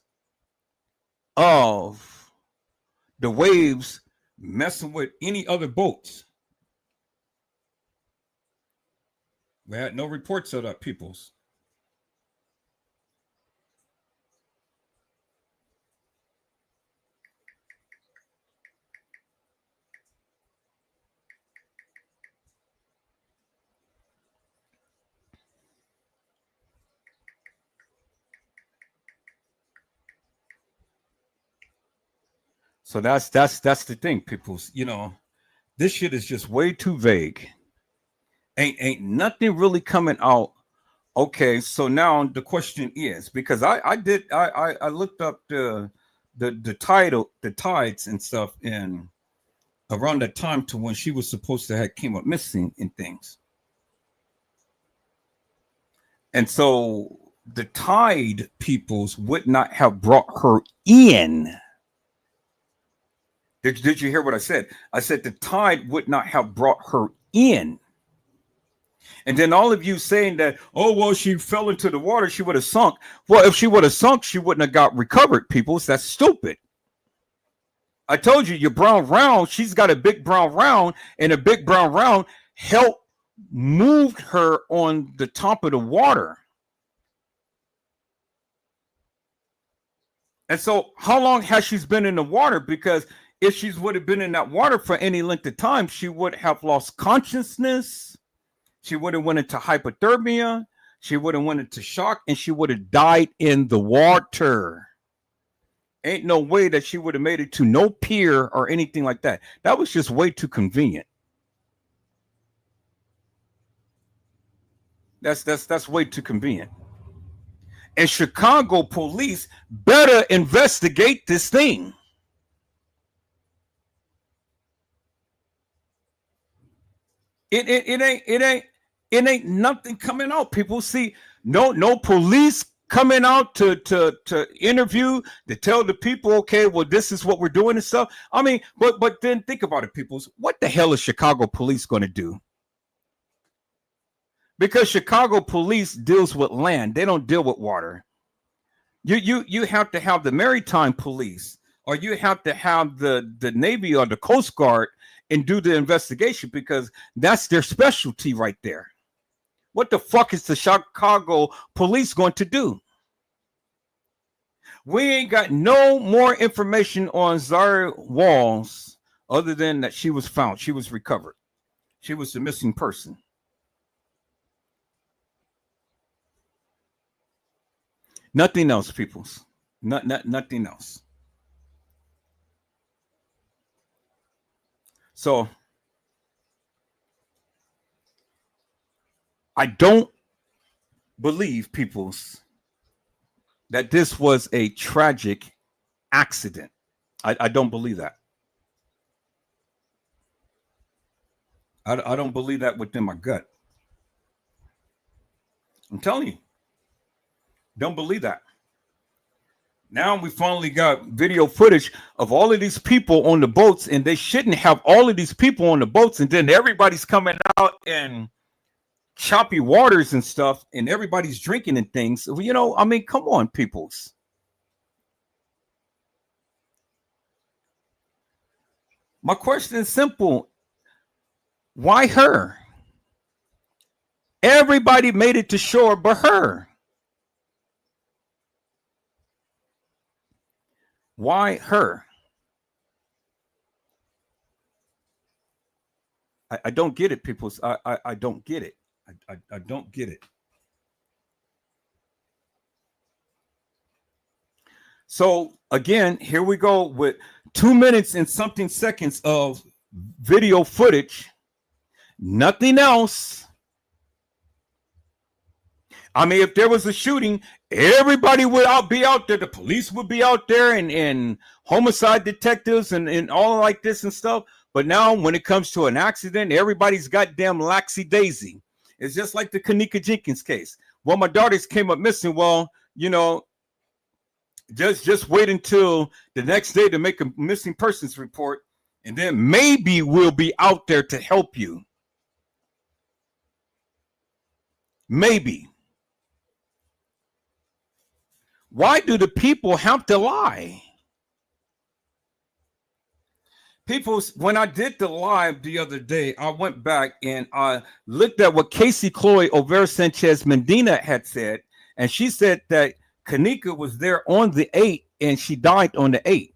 of the waves messing with any other boats. We had no reports of that, peoples. So that's the thing, peoples. You know, this shit is just way too vague. Ain't nothing really coming out. Okay, so now the question is, because I looked up the tides and stuff in around that time to when she was supposed to have came up missing and things. And so the tide peoples would not have brought her in. Did you hear what I said? I said the tide would not have brought her in. And then all of you saying that, oh, well, she fell into the water, she would have sunk. Well, if she would have sunk, she wouldn't have got recovered, peoples. That's stupid. I told you, your brown round, she's got a big brown round, and a big brown round helped move her on the top of the water. And so how long has she been in the water? Because if she would have been in that water for any length of time, she would have lost consciousness. She would have went into hypothermia. She would have went into shock, and she would have died in the water. Ain't no way that she would have made it to no pier or anything like that. That was just way too convenient. That's way too convenient. And Chicago police better investigate this thing. It ain't nothing coming out. People see no police coming out to interview, to tell the people, okay, well, this is what we're doing and stuff. I mean, but then think about it, people. What the hell is Chicago police going to do? Because Chicago police deals with land. They don't deal with water. You have to have the maritime police, or you have to have the Navy or the Coast Guard and do the investigation, because that's their specialty right there. What the fuck is the Chicago police going to do? We ain't got no more information on Zahrie Walls other than that she was found. She was recovered. She was a missing person. Nothing else, peoples. Nothing else. So I don't believe, peoples, that this was a tragic accident. I don't believe that. I don't believe that within my gut. I'm telling you, don't believe that. Now we finally got video footage of all of these people on the boats, and they shouldn't have all of these people on the boats, and then everybody's coming out in choppy waters and stuff, and everybody's drinking and things. You know, I mean, come on, peoples. My question is simple. Why her? Everybody made it to shore but her. Why her? I don't get it, people. I don't get it. I don't get it. So again, here we go with 2 minutes and something seconds of video footage. Nothing else. I mean, if there was a shooting, everybody would be out there. The police would be out there, and homicide detectives and all like this and stuff. But now when it comes to an accident, everybody's goddamn laxy-daisy. It's just like the Kanika Jenkins case. Well, my daughters came up missing. Well, you know, just wait until the next day to make a missing persons report, and then maybe we'll be out there to help you. Maybe. Why do the people have to lie? People, when I did the live the other day, I went back and I looked at what Casey Chloe Overa Sanchez Medina had said, and she said that Kanika was there on the 8th and she died on the 8th.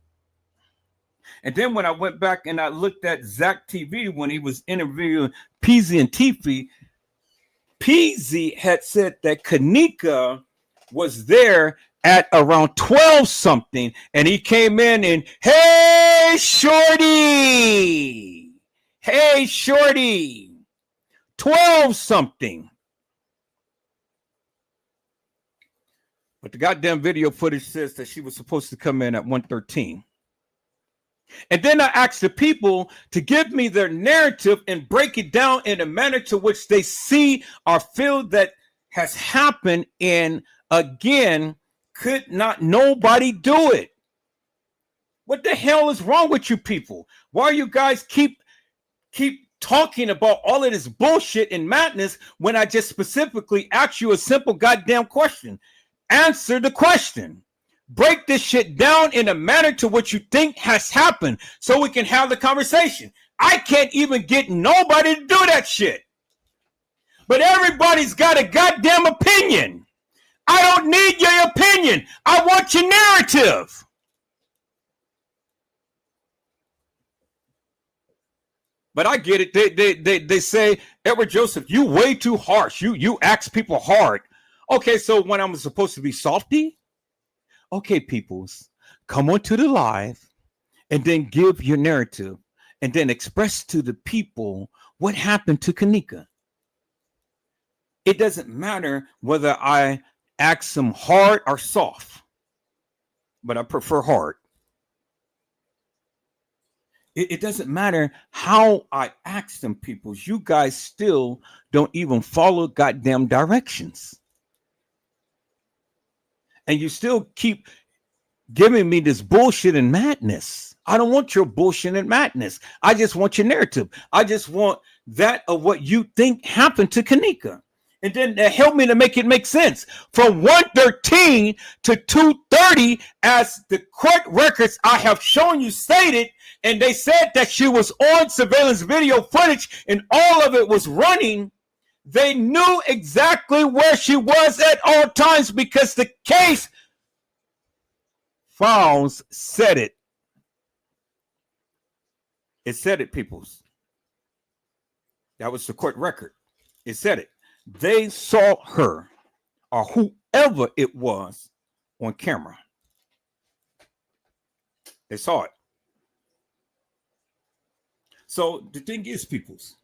And then when I went back and I looked at Zach TV when he was interviewing Peasy and Tiffy, Peasy had said that Kanika was there at around 12 something, and he came in and, hey shorty, 12 something. But the goddamn video footage says that she was supposed to come in at 1:13. And then I asked the people to give me their narrative and break it down in a manner to which they see or feel that has happened. And again, could not nobody do it? What the hell is wrong with you people? Why you guys keep talking about all of this bullshit and madness when I just specifically asked you a simple goddamn question? Answer the question. Break this shit down in a manner to what you think has happened so we can have the conversation. I can't even get nobody to do that shit. But everybody's got a goddamn opinion. I don't need your opinion. I want your narrative. But I get it. They say, Edward Joseph, you way too harsh. You ask people hard. Okay, so when I'm supposed to be softy? Okay, peoples, come on to the live and then give your narrative and then express to the people what happened to Kanika. It doesn't matter whether I ask them hard or soft, but I prefer hard. It doesn't matter how I ask them, peoples. You guys still don't even follow goddamn directions. And you still keep giving me this bullshit and madness. I don't want your bullshit and madness. I just want your narrative. I just want that of what you think happened to Kanika. And then help me to make it make sense. From 1:13 to 2:30, as the court records I have shown you stated, and they said that she was on surveillance video footage and all of it was running. They knew exactly where she was at all times because the case files said it. It said it, peoples. That was the court record. It said it. They saw her or whoever it was on camera. They saw it. So the thing is, peoples,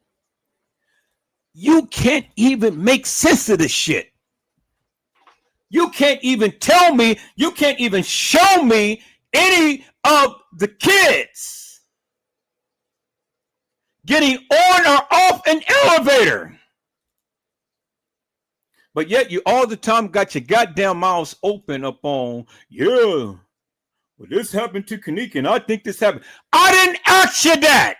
you can't even make sense of this shit. You can't even tell me, you can't even show me any of the kids getting on or off an elevator. But yet you all the time got your goddamn mouths open up on, yeah, well, this happened to Kanika and I think this happened. I didn't ask you that.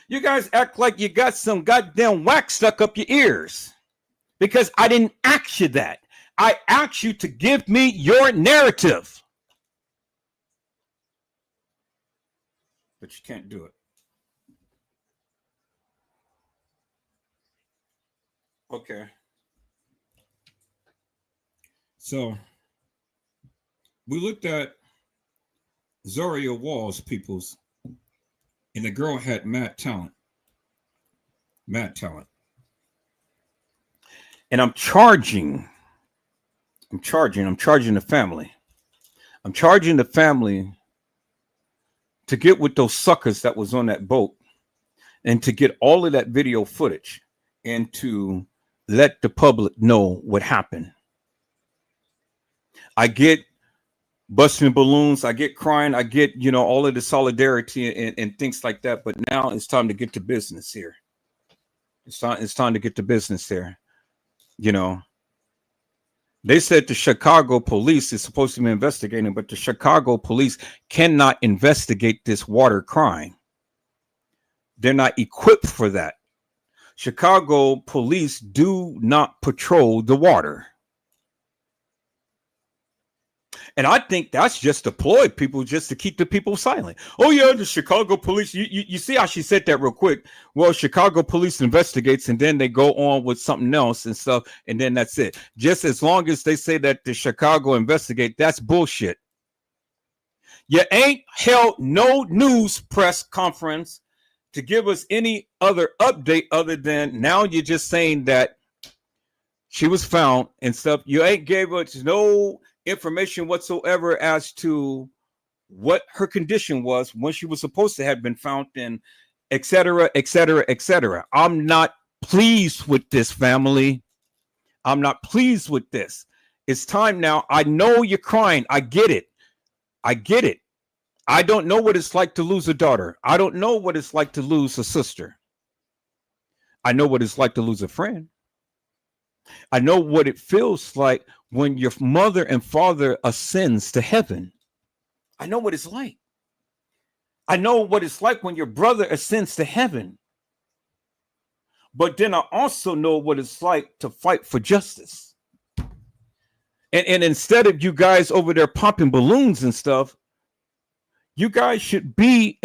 You guys act like you got some goddamn wax stuck up your ears because I didn't ask you that. I asked you to give me your narrative. But you can't do it. Okay. So we looked at Zahrie Wall's peoples. And the girl had mad talent. Mad talent. And I'm charging the family. I'm charging the family to get with those suckers that was on that boat and to get all of that video footage and to let the public know what happened. I get busting balloons. I get crying. I get, all of the solidarity and things like that. But now it's time to get to business here. It's time to get to business here. They said the Chicago police is supposed to be investigating, but the Chicago police cannot investigate this water crime. They're not equipped for that. Chicago police do not patrol the water. And I think that's just to ploy people, just to keep the people silent. Oh, yeah, the Chicago police. You see how she said that real quick? Well, Chicago police investigates, and then they go on with something else and stuff, and then that's it. Just as long as they say that the Chicago investigate, that's bullshit. You ain't held no news press conference to give us any other update other than now you're just saying that she was found and stuff. You ain't gave us no information whatsoever as to what her condition was when she was supposed to have been found, and et cetera, et cetera, et cetera. I'm not pleased with this, family. I'm not pleased with this. It's time now. I know you're crying. I get it. I get it. I don't know what it's like to lose a daughter. I don't know what it's like to lose a sister. I know what it's like to lose a friend. I know what it feels like when your mother and father ascends to heaven. I know what it's like. I know what it's like when your brother ascends to heaven. But then I also know what it's like to fight for justice. And instead of you guys over there popping balloons and stuff, you guys should be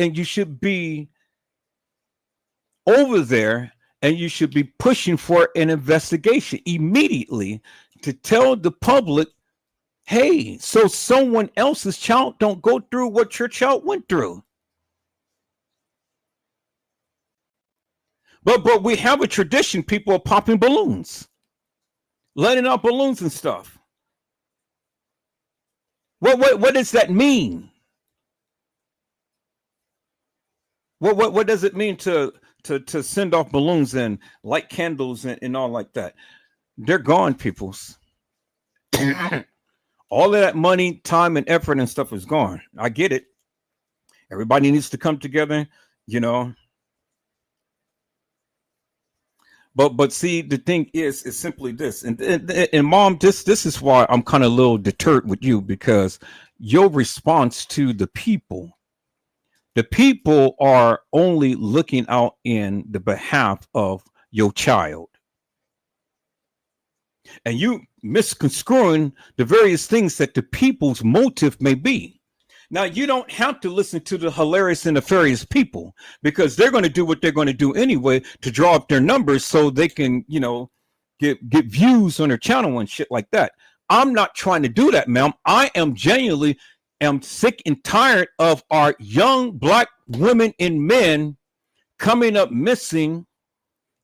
over there, and you should be pushing for an investigation immediately to tell the public, hey, so someone else's child don't go through what your child went through. But we have a tradition, people are popping balloons, letting out balloons and stuff. What does that mean? What does it mean to send off balloons and light candles and all like that? They're gone, peoples. All of that money, time, and effort and stuff is gone. I get it. Everybody needs to come together, But see, the thing is simply this, and Mom, this is why I'm kind of a little deterred with you, because your response to the people are only looking out in the behalf of your child, and you misconstruing the various things that the people's motive may be. Now, you don't have to listen to the hilarious and nefarious people, because they're going to do what they're going to do anyway to draw up their numbers so they can, get views on their channel and shit like that. I'm not trying to do that, ma'am. I am genuinely sick and tired of our young Black women and men coming up missing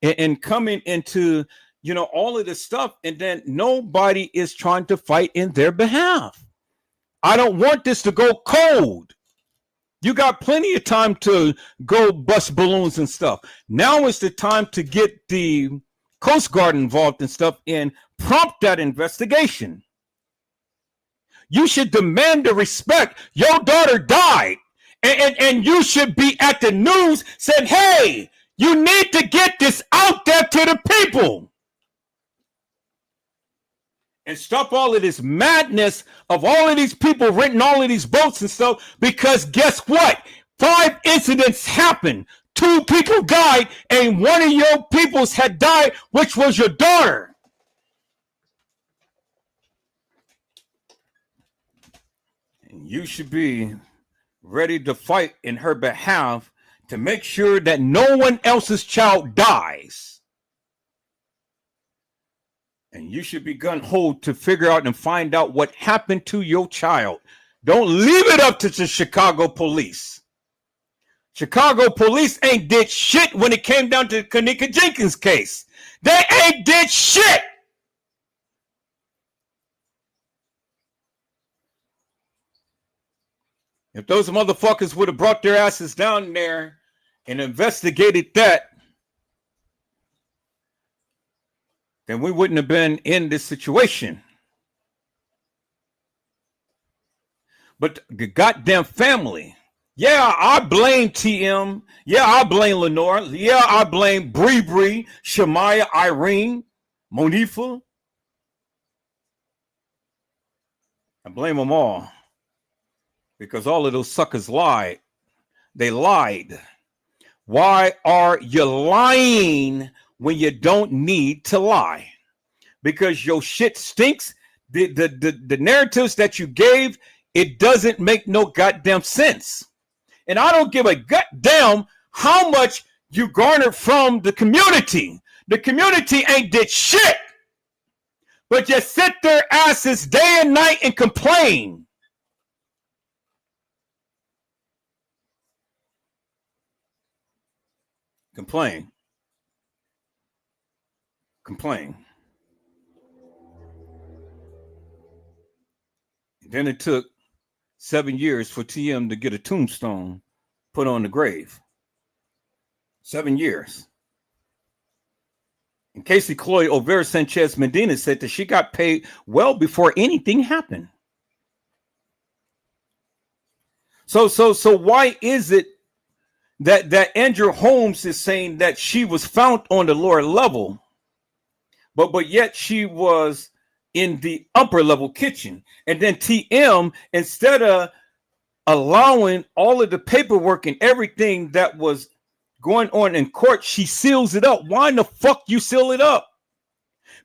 and coming into, all of this stuff, and then nobody is trying to fight in their behalf. I don't want this to go cold. You got plenty of time to go bust balloons and stuff. Now is the time to get the Coast Guard involved and stuff and prompt that investigation. You should demand the respect. Your daughter died. And you should be at the news saying, hey, you need to get this out there to the people. And stop all of this madness of all of these people renting all of these boats and stuff, because guess what? 5 incidents happened. 2 people died, and one of your peoples had died, which was your daughter. And you should be ready to fight in her behalf to make sure that no one else's child dies. And you should be gun-ho to figure out and find out what happened to your child. Don't leave it up to the Chicago police. Chicago police ain't did shit when it came down to the Kanika Jenkins case. They ain't did shit. If those motherfuckers would have brought their asses down there and investigated that, then we wouldn't have been in this situation. But the goddamn family. Yeah, I blame TM. Yeah, I blame Lenore. Yeah, I blame Bree, Shemaya, Irene, Monifa. I blame them all because all of those suckers lied. They lied. Why are you lying when you don't need to lie? Because your shit stinks. The narratives that you gave, it doesn't make no goddamn sense. And I don't give a goddamn how much you garnered from the community. The community ain't did shit. But you sit their asses day and night and complain. Complain. Then it took 7 years for TM to get a tombstone put on the grave. 7 years. And Casey Cloyd Overa Sanchez Medina said that she got paid well before anything happened. So why is it that Andrew Holmes is saying that she was found on the lower level, but yet she was in the upper level kitchen? And then TM, instead of allowing all of the paperwork and everything that was going on in court, she seals it up. Why in the fuck you seal it up?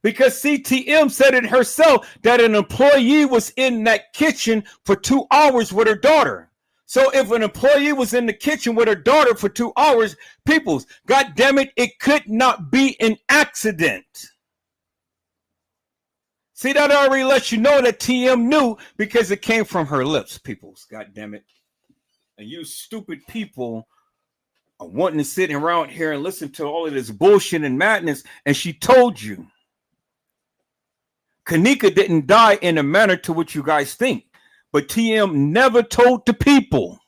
Because CTM said it herself that an employee was in that kitchen for 2 hours with her daughter. So if an employee was in the kitchen with her daughter for 2 hours, peoples, God damn it, it could not be an accident. See, that already lets you know that TM knew because it came from her lips, peoples. God damn it. And you stupid people are wanting to sit around here and listen to all of this bullshit and madness. And she told you. Kanika didn't die in a manner to what you guys think. But TM never told the people.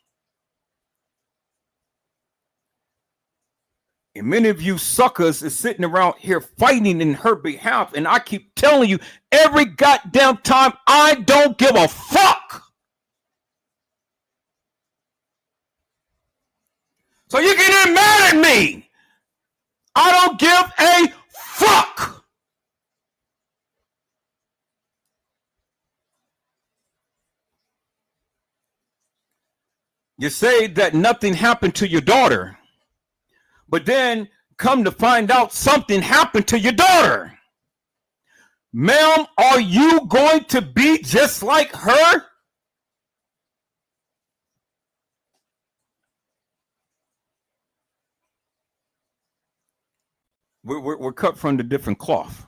And many of you suckers is sitting around here fighting in her behalf. And I keep telling you every goddamn time, I don't give a fuck. So you can get mad at me. I don't give a fuck. You say that nothing happened to your daughter, but then come to find out something happened to your daughter. Ma'am, are you going to be just like her? We're cut from the different cloth.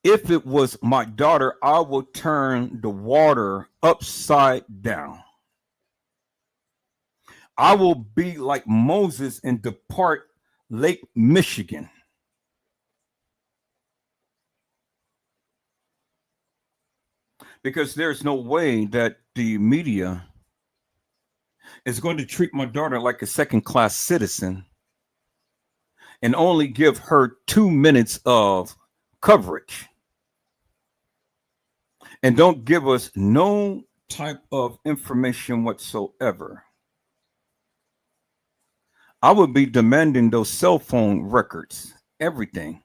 If it was my daughter, I would turn the water upside down. I will be like Moses and depart Lake Michigan. Because there's no way that the media is going to treat my daughter like a second-class citizen and only give her 2 minutes of coverage and don't give us no type of information whatsoever. I would be demanding those cell phone records, everything.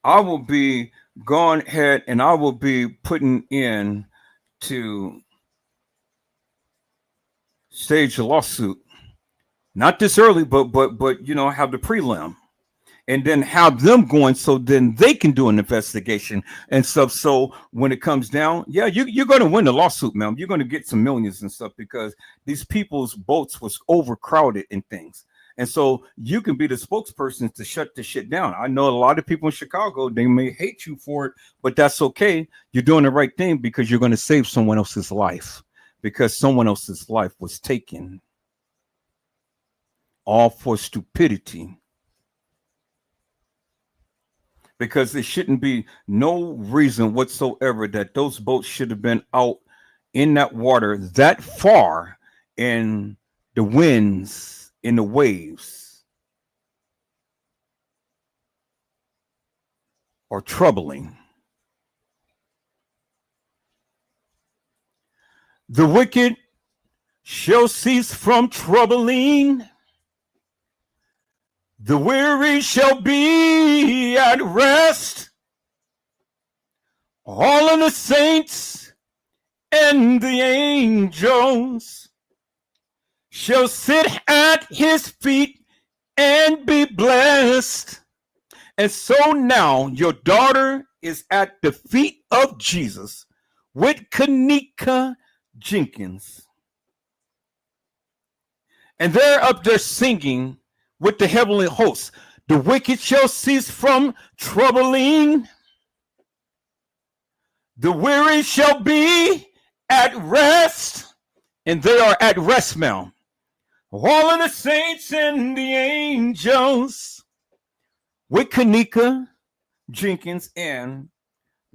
I will be going ahead and I will be putting in to stage a lawsuit. Not this early, but you know, have the prelim. And then have them going so then they can do an investigation and stuff. So when it comes down, yeah, you're going to win the lawsuit, man. You're going to get some millions and stuff because these people's boats was overcrowded and things. And so you can be the spokesperson to shut the shit down. I know a lot of people in Chicago, they may hate you for it, but that's okay. You're doing the right thing because you're going to save someone else's life because someone else's life was taken. All for stupidity. Because there shouldn't be no reason whatsoever that those boats should have been out in that water that far in the winds, in the waves, or troubling. The wicked shall cease from troubling. The weary shall be at rest. All of the saints and the angels shall sit at his feet and be blessed. And so now your daughter is at the feet of Jesus with Kanika Jenkins. And they're up there singing with the heavenly hosts. The wicked shall cease from troubling. The weary shall be at rest. And they are at rest now. All of the saints and the angels with Kanika Jenkins and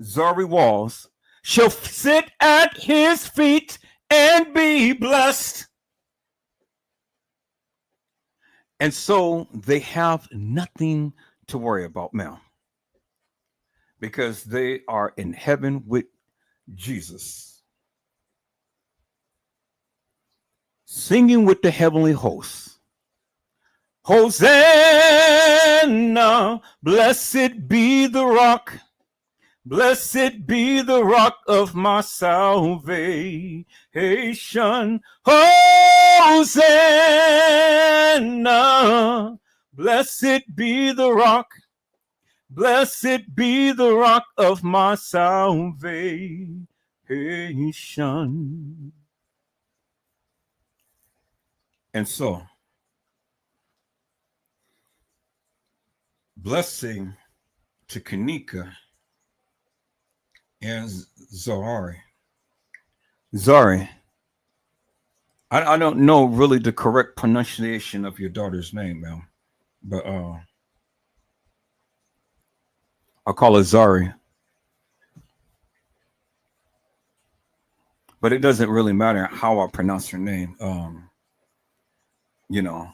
Zahrie Walls shall sit at his feet and be blessed. And so they have nothing to worry about now because they are in heaven with Jesus, singing with the heavenly hosts. Hosanna, blessed be the rock. Blessed be the rock of my salvation. Hosanna, blessed be the rock. Blessed be the rock of my salvation. And so, blessing to Kanika and Zahrie. Zahrie, I don't know really the correct pronunciation of your daughter's name, ma'am, but I'll call her Zahrie. But it doesn't really matter how I pronounce her name. You know,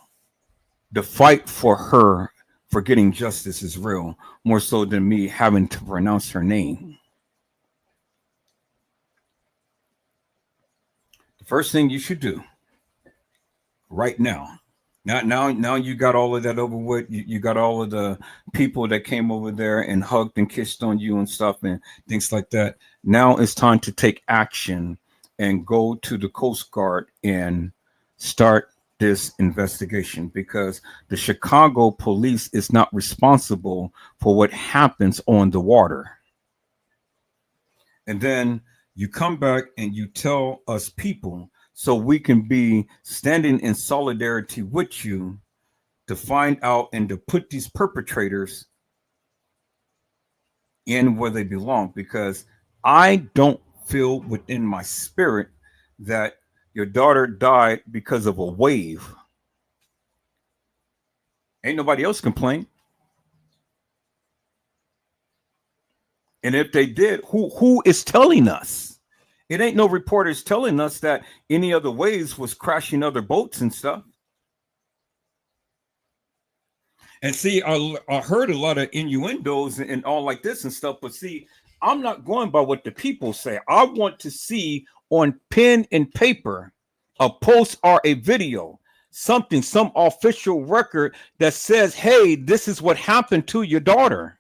the fight for her for getting justice is real, more so than me having to pronounce her name. The first thing you should do right now, now you got all of that over with. You got all of the people that came over there and hugged and kissed on you and stuff and things like that. Now it's time to take action and go to the Coast Guard and start this investigation, because the Chicago police is not responsible for what happens on the water. And then you come back and you tell us people so we can be standing in solidarity with you to find out and to put these perpetrators in where they belong, because I don't feel within my spirit that your daughter died because of a wave. Ain't nobody else complained. And if they did, who is telling us? It ain't no reporters telling us that any other waves was crashing other boats and stuff. And see, I heard a lot of innuendos and all like this and stuff, but see, I'm not going by what the people say. I want to see on pen and paper a post or a video, something, some official record that says, hey, this is what happened to your daughter.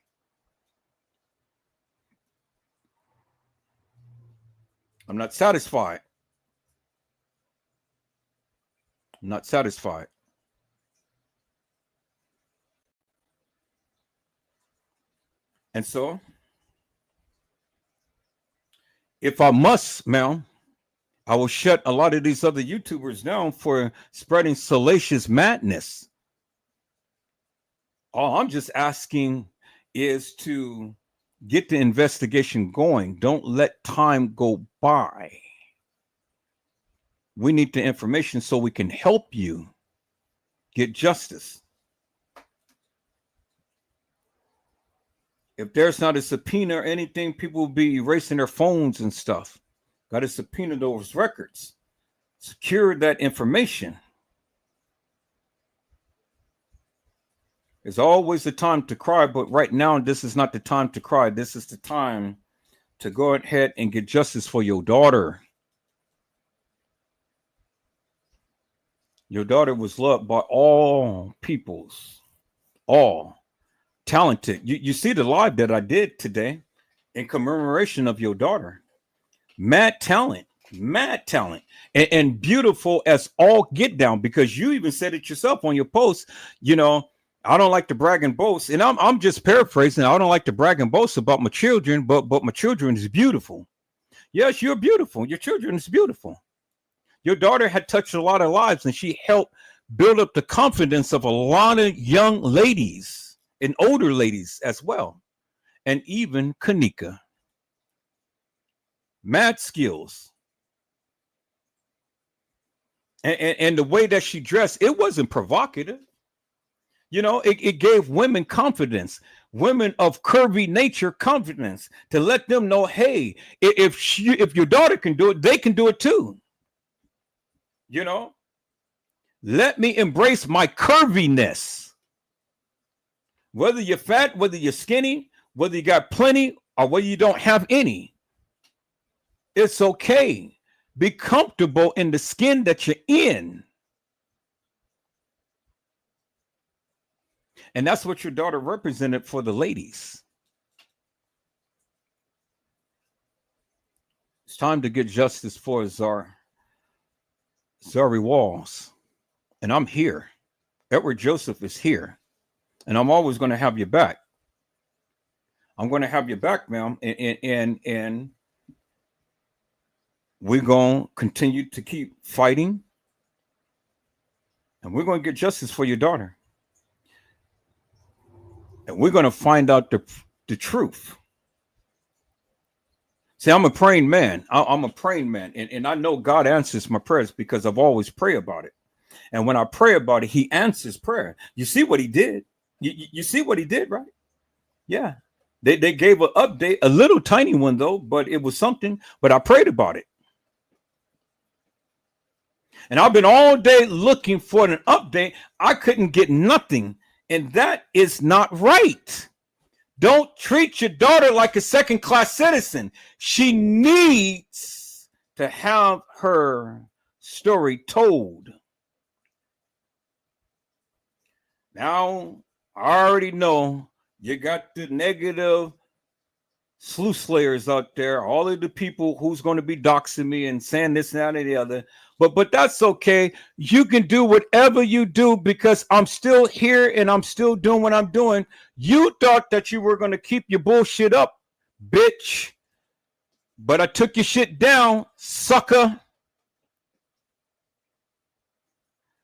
I'm not satisfied. I'm not satisfied. And so, if I must, ma'am, I will shut a lot of these other YouTubers down for spreading salacious madness. All I'm just asking is to get the investigation going. Don't let time go by. We need the information so we can help you get justice. If there's not a subpoena or anything, people will be erasing their phones and stuff. Got to subpoena those records. Secure that information. There's always a time to cry, but right now, this is not the time to cry. This is the time to go ahead and get justice for your daughter. Your daughter was loved by all peoples, all talented. You see the live that I did today in commemoration of your daughter. Mad talent, mad talent, and beautiful as all get down, because you even said it yourself on your post. You know, I don't like to brag and boast, and I'm just paraphrasing. I don't like to brag and boast about my children, but my children is beautiful. Yes, you're beautiful. Your children is beautiful. Your daughter had touched a lot of lives, and she helped build up the confidence of a lot of young ladies and older ladies as well, and even Kanika. Mad skills. And the way that she dressed, it wasn't provocative. You know, it gave women confidence, women of curvy nature confidence, to let them know, hey, if your daughter can do it, they can do it too. You know, let me embrace my curviness. Whether you're fat, whether you're skinny, whether you got plenty, or whether you don't have any, it's okay. Be comfortable in the skin that you're in. And that's what your daughter represented for the ladies. It's time to get justice for Zahrie Walls. And I'm here. Edward Joseph is here. And I'm always going to have your back. I'm going to have your back, ma'am. And we're going to continue to keep fighting. And we're going to get justice for your daughter. And we're going to find out the truth. See, I'm a praying man. I'm a praying man. And I know God answers my prayers because I've always prayed about it. And when I pray about it, he answers prayer. You see what he did? You see what he did, right? Yeah. They gave an update, a little tiny one, though, but it was something. But I prayed about it. And I've been all day looking for an update. I couldn't get nothing. And that is not right. Don't treat your daughter like a second-class citizen. She needs to have her story told. Now, I already know you got the negative sleuth slayers out there, all of the people who's going to be doxing me and saying this and that and the other. But that's okay. You can do whatever you do because I'm still here and I'm still doing what I'm doing. You thought that you were going to keep your bullshit up, bitch. But I took your shit down, sucker.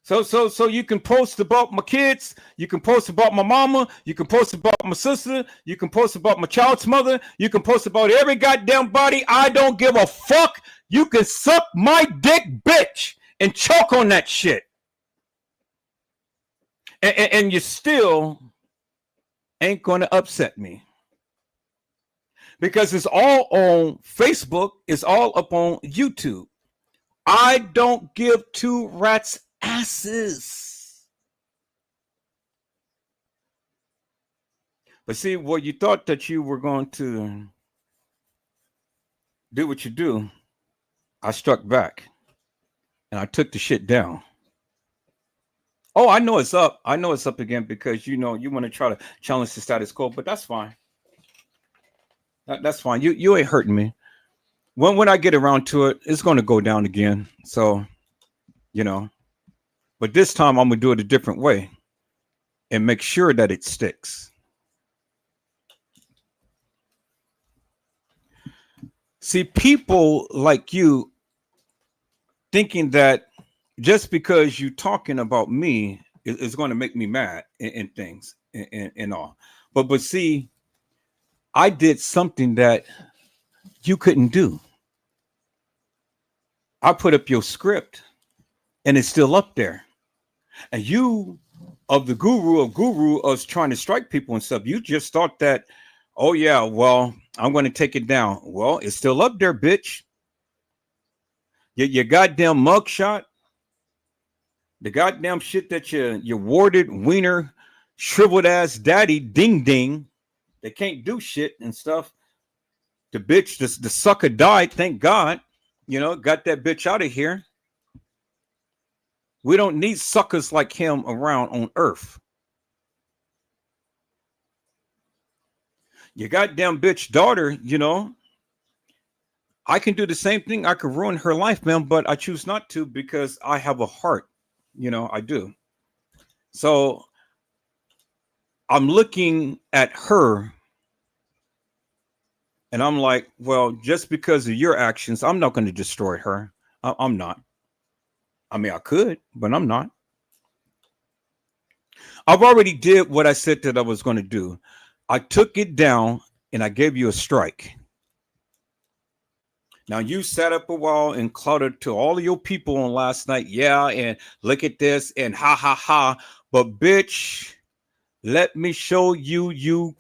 So you can post about my kids, you can post about my mama, you can post about my sister, you can post about my child's mother, you can post about every goddamn body. I don't give a fuck. You can suck my dick, bitch, and choke on that shit. And you still ain't gonna upset me. Because it's all on Facebook, it's all up on YouTube. I don't give two rats asses. But see, well, you thought that you were going to do what you do. I struck back and I took the shit down. Oh, I know it's up. I know it's up again because you know you want to try to challenge the status quo, but that's fine. That's fine. You ain't hurting me. When I get around to it, it's going to go down again. So, you know. But this time I'm going to do it a different way and make sure that it sticks. See, people like you thinking that just because you're talking about me is going to make me mad and things and all. But see, I did something that you couldn't do. I put up your script and it's still up there. And you, of the guru of trying to strike people and stuff, you just thought that, oh yeah, well, I'm going to take it down. Well, it's still up there, bitch. Your goddamn mugshot, the goddamn shit that you warded wiener, shriveled ass daddy, ding ding, they can't do shit and stuff. The bitch, the sucker died, thank God. You know, got that bitch out of here. We don't need suckers like him around on earth. Your goddamn bitch daughter, you know, I can do the same thing. I could ruin her life, man, but I choose not to because I have a heart. You know, I do. So I'm looking at her and I'm like, well, just because of your actions, I'm not going to destroy her. I'm not. I mean, I could, but I'm not. I've already did what I said that I was going to do. I took it down and I gave you a strike. Now you sat up a while and clouted to all of your people on last night. Yeah, and look at this and ha ha ha. But bitch, let me show you your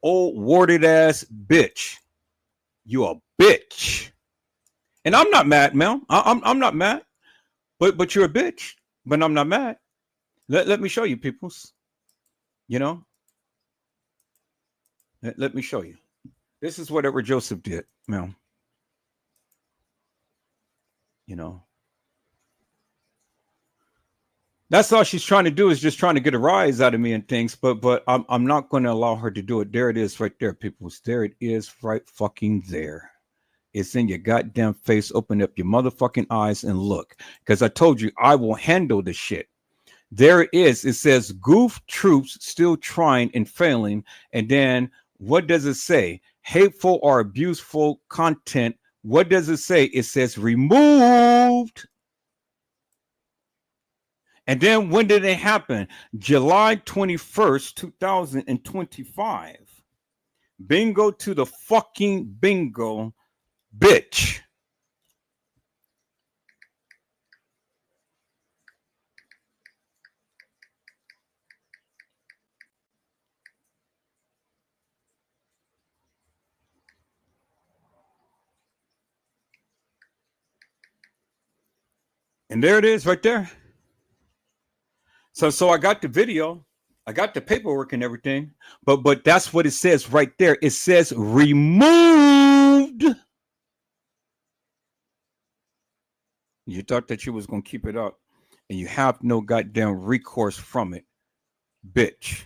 old warded ass bitch. You a bitch. And I'm not mad, man. I'm not mad. But you're a bitch. But I'm not mad. Let me show you, peoples. You know? Let me show you. This is what Edward Joseph did, man. You know. That's all she's trying to do is just trying to get a rise out of me and things, but I'm not going to allow her to do it. There it is right there, peoples. There it is right fucking there. It's in your goddamn face. Open up your motherfucking eyes and look. Because I told you I will handle the shit. There it is. It says goof troops still trying and failing. And then what does it say? Hateful or abuseful content. What does it say? It says removed. And then when did it happen? July 21st, 2025. Bingo to the fucking bingo, bitch. And there it is right there. So I got the video, I got the paperwork and everything, but that's what it says right there. It says removed. You thought that you was gonna keep it up, and you have no goddamn recourse from it, bitch.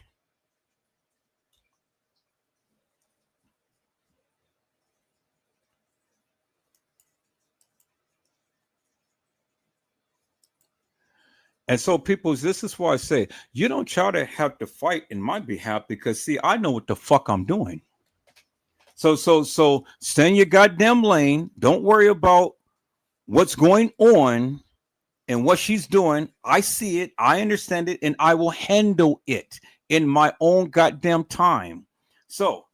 And so, people, this is why I say you don't try to have to fight in my behalf because, see, I know what the fuck I'm doing. So stay in your goddamn lane. Don't worry about what's going on and what she's doing. I see it, I understand it, and I will handle it in my own goddamn time. So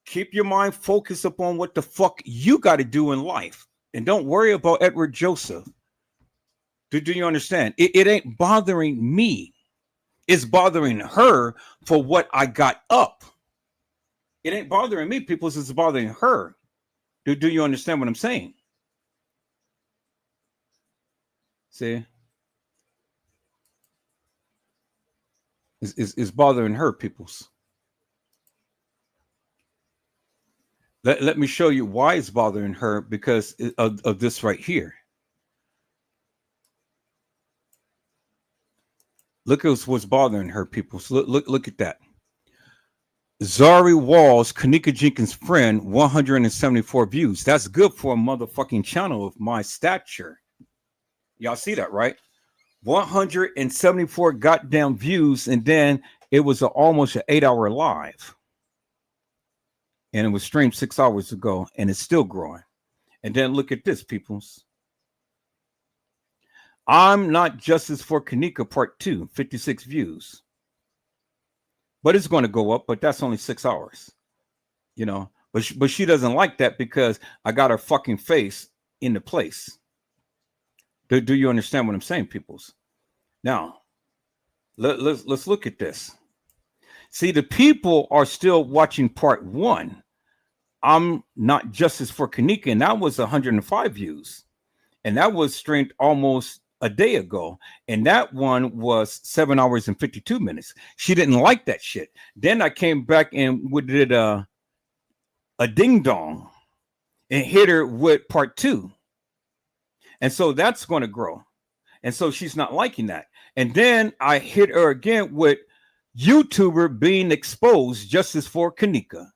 keep your mind focused upon what the fuck you got to do in life, and don't worry about Edward Joseph. Do you understand? It ain't bothering me. It's bothering her for what I got up. It ain't bothering me, people. It's bothering her. Do you understand what I'm saying? See? It's bothering her, peoples. Let me show you why it's bothering her because of this right here. Look at what's bothering her, people. So look at that. Zahrie Walls, Kanika Jenkins' friend, 174 views. That's good for a motherfucking channel of my stature. Y'all see that, right? 174 goddamn views, and then it was almost an 8-hour live. And it was streamed 6 hours ago, and it's still growing. And then look at this, peoples. I'm Not Justice for Kanika Part 2, 56 views. But it's going to go up, but that's only 6 hours. You know, but she doesn't like that because I got her fucking face in the place. Do you understand what I'm saying, peoples? Now, let's look at this. See, the people are still watching Part 1. I'm Not Justice for Kanika, and that was 105 views. And that was streamed almost a day ago, and that one was 7 hours and 52 minutes. She didn't like that shit. Then I came back and we did a ding dong and hit her with Part 2, And so that's going to grow. And so she's not liking that. And then I hit her again with YouTuber being exposed, justice for Kanika.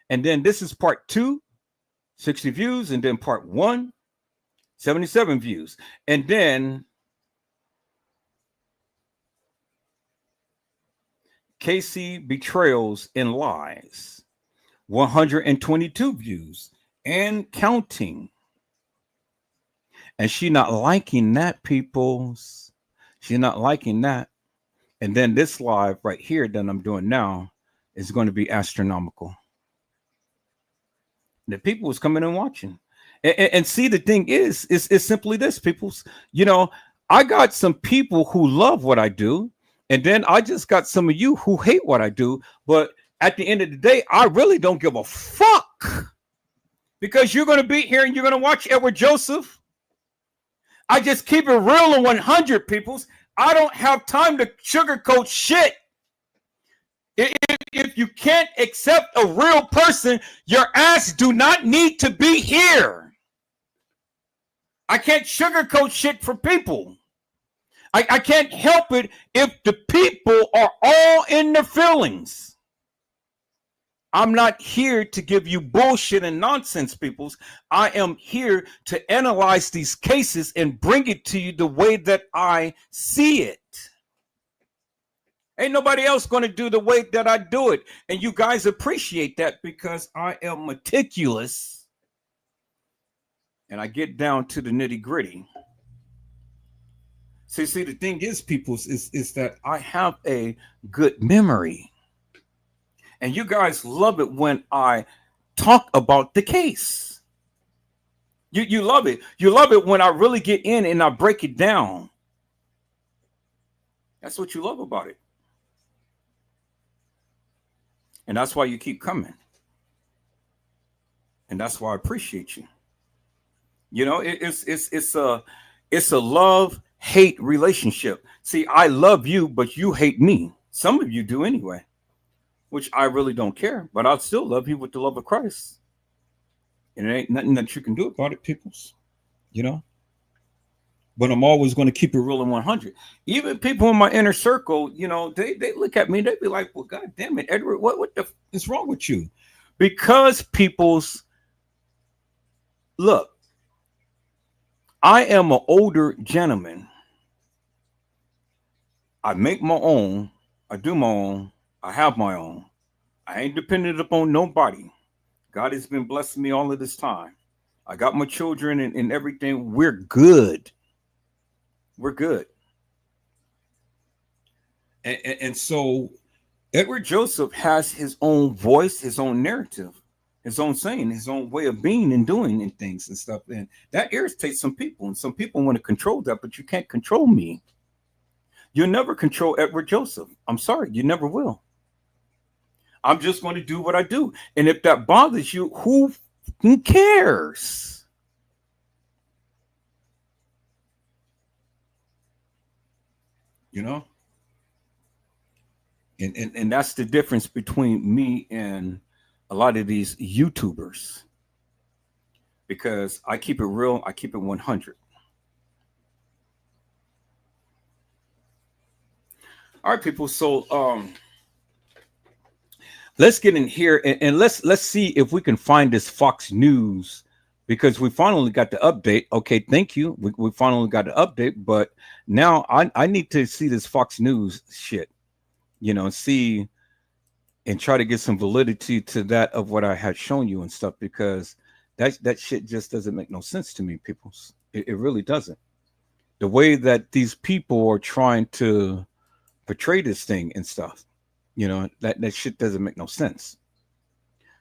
And then this is part 2, 60 views. And then part 1, 77 views. And then Casey betrayals and lies, 122 views and counting. And she not liking that, peoples. She's not liking that. And then this live right here that I'm doing now is going to be astronomical. The people is coming and watching. And see, the thing is simply this, peoples. You know, I got some people who love what I do. And then I just got some of you who hate what I do. But at the end of the day, I really don't give a fuck. Because you're going to be here and you're going to watch Edward Joseph. I just keep it real and 100, peoples. I don't have time to sugarcoat shit. If you can't accept a real person, your ass do not need to be here. I can't sugarcoat shit for people. I can't help it if the people are all in their feelings. I'm not here to give you bullshit and nonsense, peoples. I am here to analyze these cases and bring it to you the way that I see it. Ain't nobody else going to do the way that I do it. And you guys appreciate that because I am meticulous. And I get down to the nitty gritty. See, the thing is, peoples, is that I have a good memory. And you guys love it when I talk about the case. You love it. You love it when I really get in and I break it down. That's what you love about it. And that's why you keep coming. And that's why I appreciate you. You know, it's a love-hate relationship. See, I love you, but you hate me. Some of you do anyway. Which I really don't care, but I'll still love you with the love of Christ. And it ain't nothing that you can do about it, peoples. You know? But I'm always going to keep it real and 100. Even people in my inner circle, you know, they look at me, they be like, well, God damn it, Edward, what the is wrong with you? Because people's, look, I am an older gentleman. I make my own. I do my own. I have my own. I ain't dependent upon nobody. God has been blessing me all of this time. I got my children and everything. We're good. We're good. And so Edward Joseph has his own voice, his own narrative, his own saying, his own way of being and doing and things and stuff. And that irritates some people. And some people want to control that, but you can't control me. You'll never control Edward Joseph. I'm sorry, you never will. I'm just going to do what I do. And if that bothers you, who cares? You know? And that's the difference between me and a lot of these YouTubers. Because I keep it real, I keep it 100. All right, people. So let's get in here and let's see if we can find this Fox News, because we finally got the update. Okay, thank you. We finally got the update, but now I need to see this Fox News shit, you know, see and try to get some validity to that of what I had shown you and stuff, because that shit just doesn't make no sense to me, peoples. It really doesn't. The way that these people are trying to portray this thing and stuff, you know, that shit doesn't make no sense.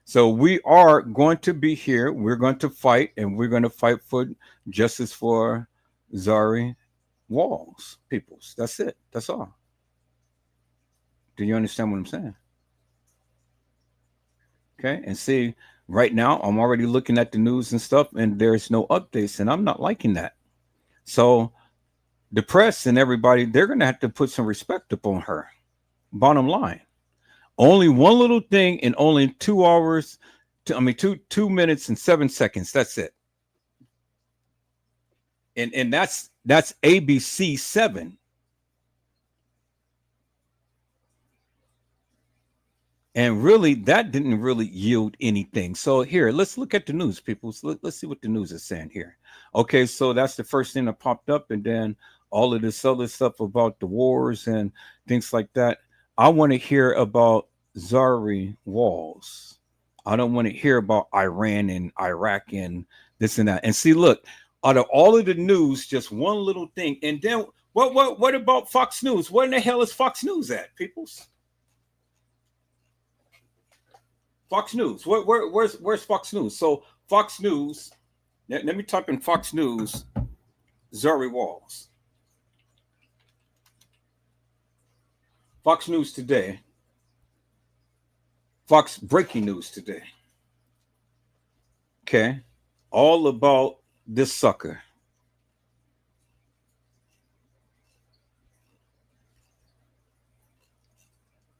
So we are going to be here. We're going to fight, and we're going to fight for justice for Zahrie Walls, peoples. That's it. That's all. Do you understand what I'm saying? Okay. And see, right now, I'm already looking at the news and stuff, and there's no updates, and I'm not liking that. So the press and everybody, they're going to have to put some respect upon her. Bottom line. Only one little thing in only 2 hours, 2 minutes and 7 seconds. That's it. And that's ABC 7. And really, that didn't really yield anything. So here, let's look at the news, people. So let's see what the news is saying here. Okay, so that's the first thing that popped up, and then all of this other stuff about the wars and things like that. I want to hear about Zahrie Walls. I don't want to hear about Iran and Iraq and this and that. And see, look, out of all of the news, just one little thing. And then what about Fox News? Where in the hell is Fox News at, peoples? Fox News. Where's Fox News? So Fox News. Let me type in Fox News. Zahrie Walls. Fox News today. Fox breaking news today. Okay, all about this sucker.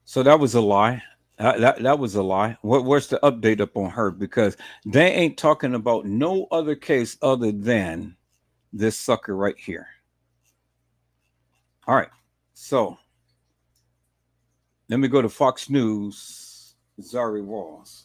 So that was a lie. That was a lie. Where's the update up on her? Because they ain't talking about no other case other than this sucker right here. All right. So let me go to Fox News, Zahrie Walls.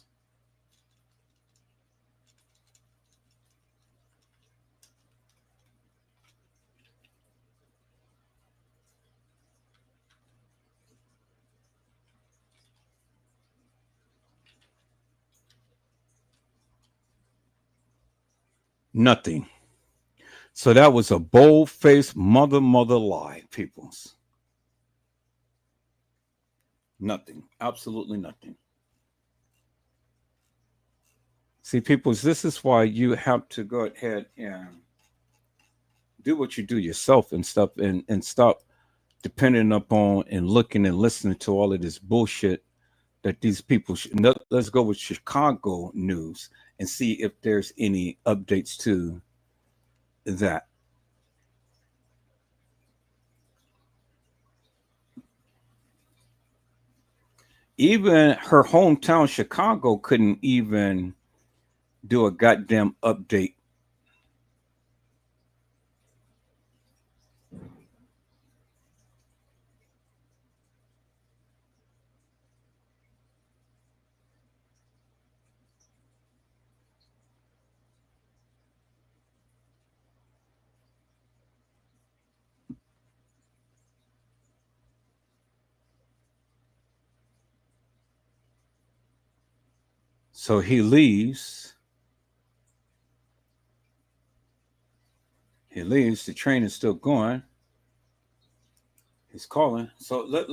Nothing. So that was a bold-faced mother lie, peoples. Nothing. Absolutely nothing. See, peoples, this is why you have to go ahead and do what you do yourself and stuff and stop depending upon and looking and listening to all of this bullshit that these people let's go with Chicago news and see if there's any updates to that. Even her hometown Chicago couldn't even do a goddamn update. So he leaves. He leaves. The train is still going. He's calling. So let's.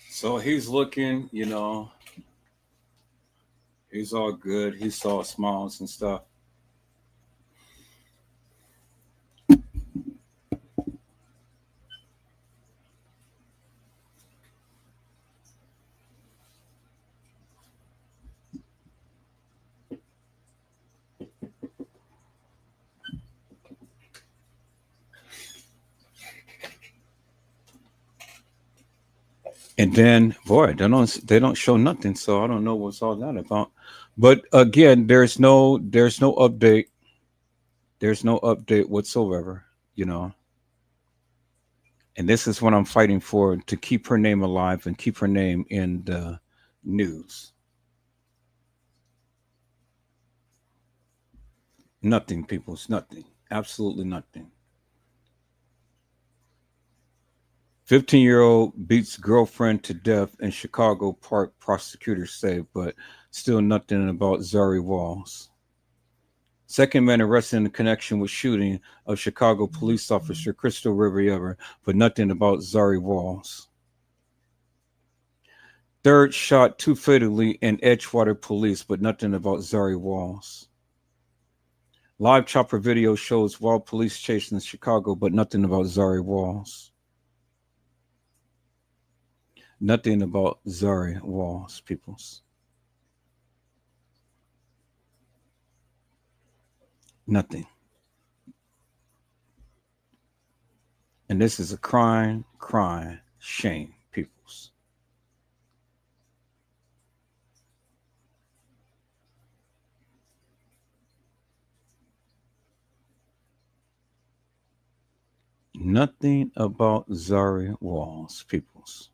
So he's looking, he's all good. He saw smiles and stuff. And then, boy, they don't show nothing, so I don't know what's all that about. But again, there's no update. There's no update whatsoever, And this is what I'm fighting for, to keep her name alive and keep her name in the news. Nothing, people. It's nothing. Absolutely nothing. 15-year-old beats girlfriend to death in Chicago Park, prosecutors say, but still nothing about Zahrie Walls. Second man arrested in connection with shooting of Chicago police officer Crystal Riviera, but nothing about Zahrie Walls. Third shot too fatally in Edgewater police, but nothing about Zahrie Walls. Live chopper video shows wild police chase in Chicago, but nothing about Zahrie Walls. Nothing about Zahrie Walls, peoples. Nothing. And this is a crying, shame, peoples. Nothing about Zahrie Walls, peoples.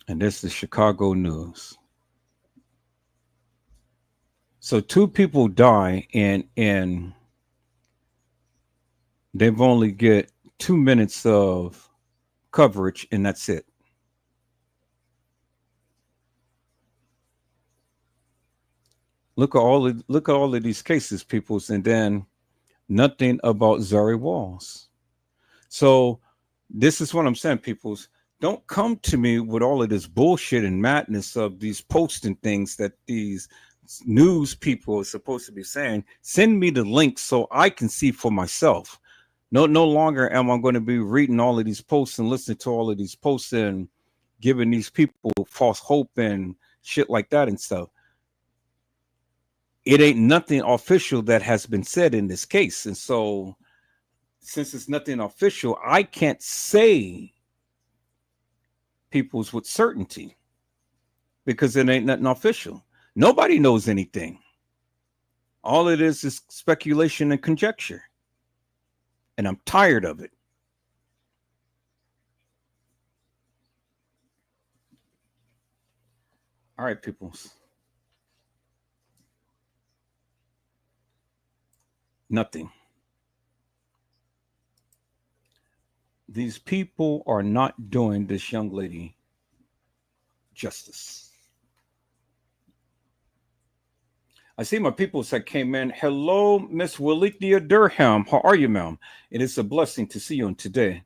And this is Chicago news. So two people die and they've only get 2 minutes of coverage and that's it. Look at all of these cases, peoples, and then nothing about Zahrie Walls. So this is what I'm saying, peoples. Don't come to me with all of this bullshit and madness of these posting things that these news people are supposed to be saying. Send me the link so I can see for myself. No longer am I going to be reading all of these posts and listening to all of these posts and giving these people false hope and shit like that and stuff. It ain't nothing official that has been said in this case. And so since it's nothing official, I can't say people's with certainty because it ain't nothing official. Nobody knows anything. All it is speculation and conjecture. And I'm tired of it. All right, peoples. Nothing. These people are not doing this young lady justice. I see my people that came in. Hello, Miss Walithia Durham. How are you, ma'am? It is a blessing to see you today.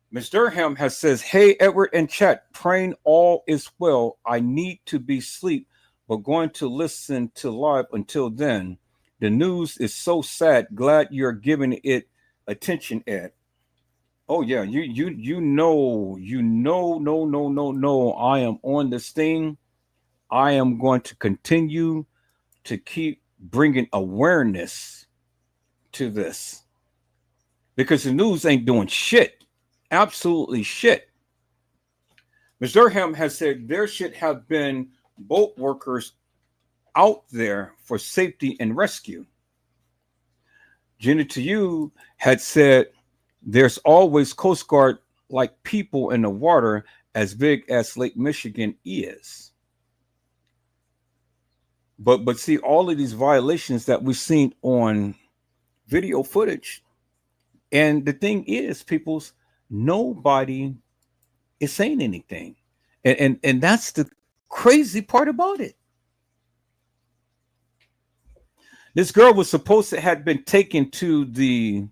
Miss Durham has says, "Hey, Edward and chat, praying all is well. I need to be sleep, but going to listen to live until then. The news is so sad. Glad you're giving it attention, Ed." Oh yeah, no. I am on this thing. I am going to continue to keep bringing awareness to this because the news ain't doing shit, absolutely shit. Ms. Durham has said there should have been boat workers out there for safety and rescue. Jenny to you had said there's always Coast Guard like people in the water as big as Lake Michigan is. But see, all of these violations that we've seen on video footage, and the thing is, people's nobody is saying anything, and that's the crazy part about it. This girl was supposed to have been taken to the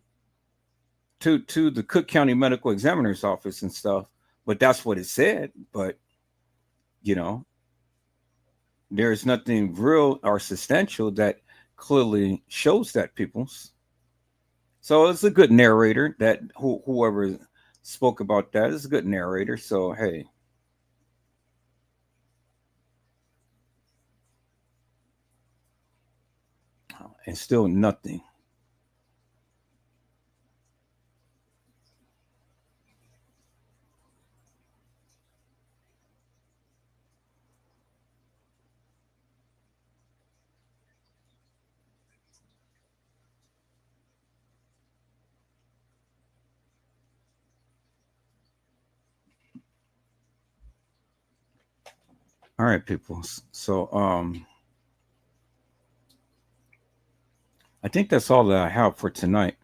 Cook County Medical Examiner's office and stuff, but that's what it said. But you know, there's nothing real or substantial that clearly shows that, people's. So it's a good narrator that whoever spoke about that is a good narrator. So hey. And still nothing. All right, people. So I think that's all that I have for tonight.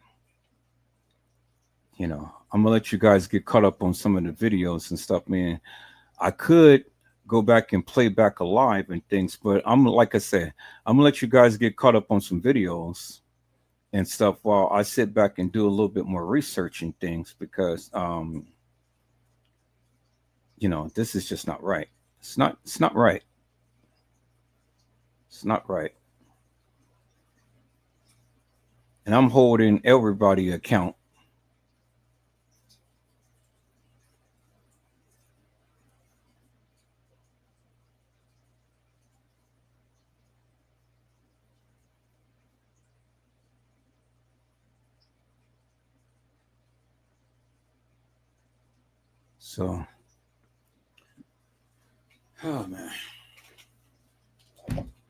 You know, I'm gonna let you guys get caught up on some of the videos and stuff, man. I could go back and play back alive and things, but I'm like I said, I'm gonna let you guys get caught up on some videos and stuff while I sit back and do a little bit more research and things because you know, this is just not right. It's not right. It's not right. And I'm holding everybody account. So, oh man,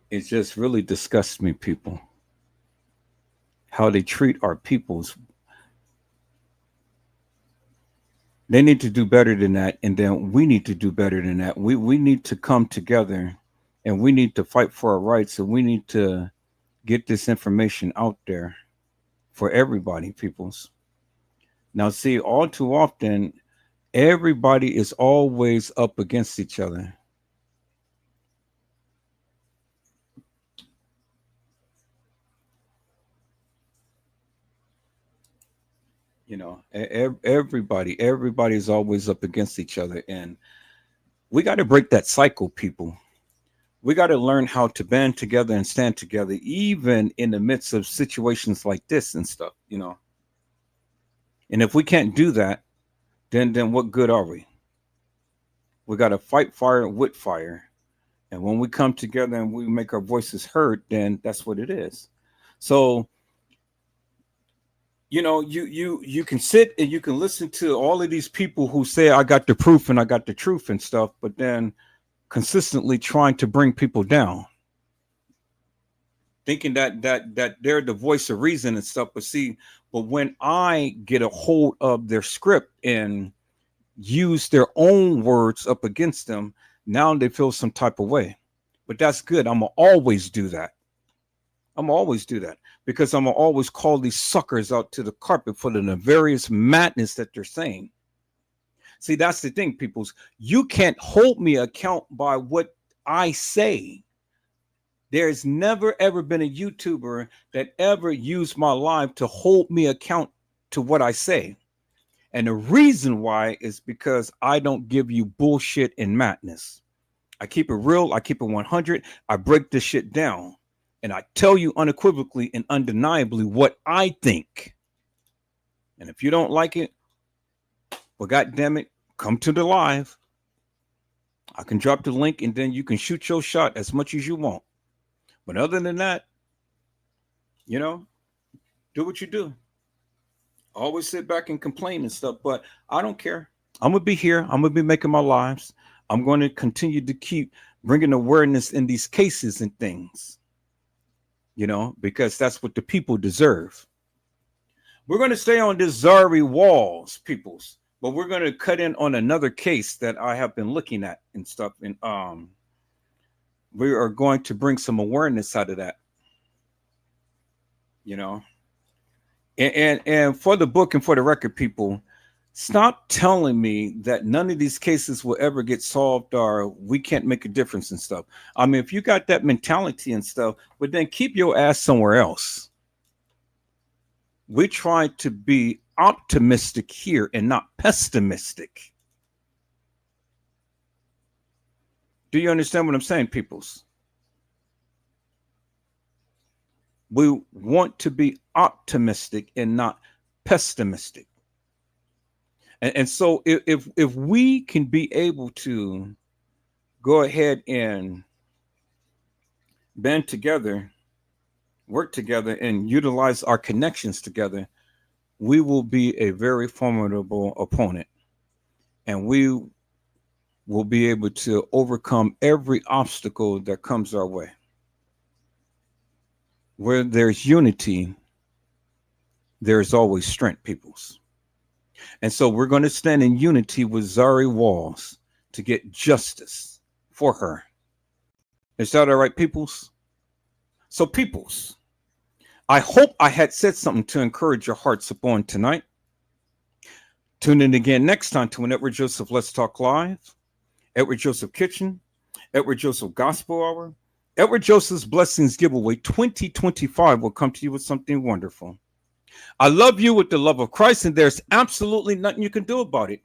it just really disgusts me, people, how they treat our peoples. They need to do better than that, and then we need to do better than that. We need to come together, and we need to fight for our rights, and we need to get this information out there for everybody, peoples. Now, see, all too often, everybody is always up against each other. You know, everybody is always up against each other, and we got to break that cycle, people. We got to learn how to band together and stand together, even in the midst of situations like this and stuff. You know, and if we can't do that, then what good are we? We got to fight fire with fire, and when we come together and we make our voices heard, then that's what it is. So, you know, you can sit and you can listen to all of these people who say I got the proof and I got the truth and stuff, but then consistently trying to bring people down, thinking that they're the voice of reason and stuff. But see, but when I get a hold of their script and use their own words up against them, now they feel some type of way. But that's good. I'm gonna always do that. I'm gonna always do that because I'm gonna always call these suckers out to the carpet for the nefarious madness that they're saying. See, that's the thing, peoples. You can't hold me account by what I say. There's never ever been a YouTuber that ever used my live to hold me account to what I say. And the reason why is because I don't give you bullshit and madness. I keep it real. I keep it 100. I break this shit down. And I tell you unequivocally and undeniably what I think. And if you don't like it, well, God damn it, come to the live. I can drop the link and then you can shoot your shot as much as you want. But other than that, you know, do what you do. Always sit back and complain and stuff, but I don't care. I'm going to be here. I'm going to be making my lives. I'm going to continue to keep bringing awareness in these cases and things, you know, because that's what the people deserve. We're going to stay on this Zahrie Walls, peoples, but we're going to cut in on another case that I have been looking at and stuff. And we are going to bring some awareness out of that, you know. And for the book and for the record, people, stop telling me that none of these cases will ever get solved or we can't make a difference and stuff. I mean, if you got that mentality and stuff, but then keep your ass somewhere else. We try to be optimistic here and not pessimistic. Do you understand what I'm saying, peoples? We want to be optimistic and not pessimistic. And so if we can be able to go ahead and band together, work together, and utilize our connections together, we will be a very formidable opponent. And we will be able to overcome every obstacle that comes our way. Where there's unity, there's always strength, peoples. And so we're going to stand in unity with Zahrie Walls to get justice for her. Is that all right, peoples? So, peoples, I hope I had said something to encourage your hearts upon tonight. Tune in again next time to an Edward Joseph Let's Talk Live, Edward Joseph Kitchen, Edward Joseph Gospel Hour, Edward Joseph's Blessings Giveaway 2025 will come to you with something wonderful. I love you with the love of Christ, and there's absolutely nothing you can do about it.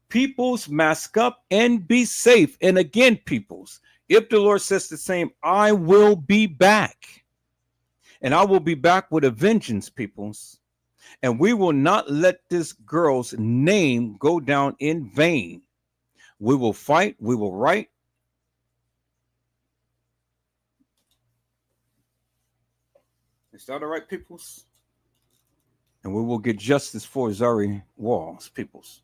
Peoples, mask up and be safe. And again, peoples, if the Lord says the same, I will be back. And I will be back with a vengeance, peoples. And we will not let this girl's name go down in vain. We will fight. We will write. Is that all right, peoples? And we will get justice for Zahrie Walls, peoples.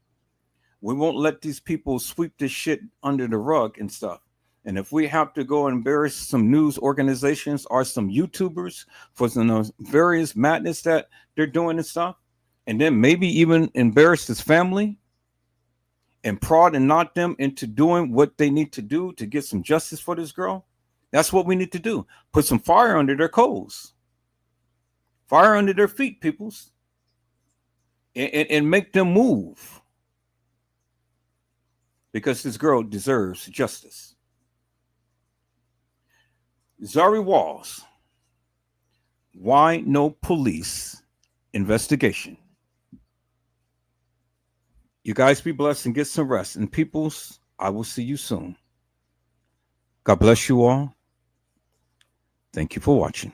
We won't let these people sweep this shit under the rug and stuff. And if we have to go embarrass some news organizations or some YouTubers for some various madness that they're doing and stuff, and then maybe even embarrass his family and prod and knock them into doing what they need to do to get some justice for this girl, that's what we need to do. Put some fire under their coals. Fire under their feet, peoples. And make them move. Because this girl deserves justice. Zahrie Walls. Why no police investigation? You guys be blessed and get some rest. And peoples, I will see you soon. God bless you all. Thank you for watching.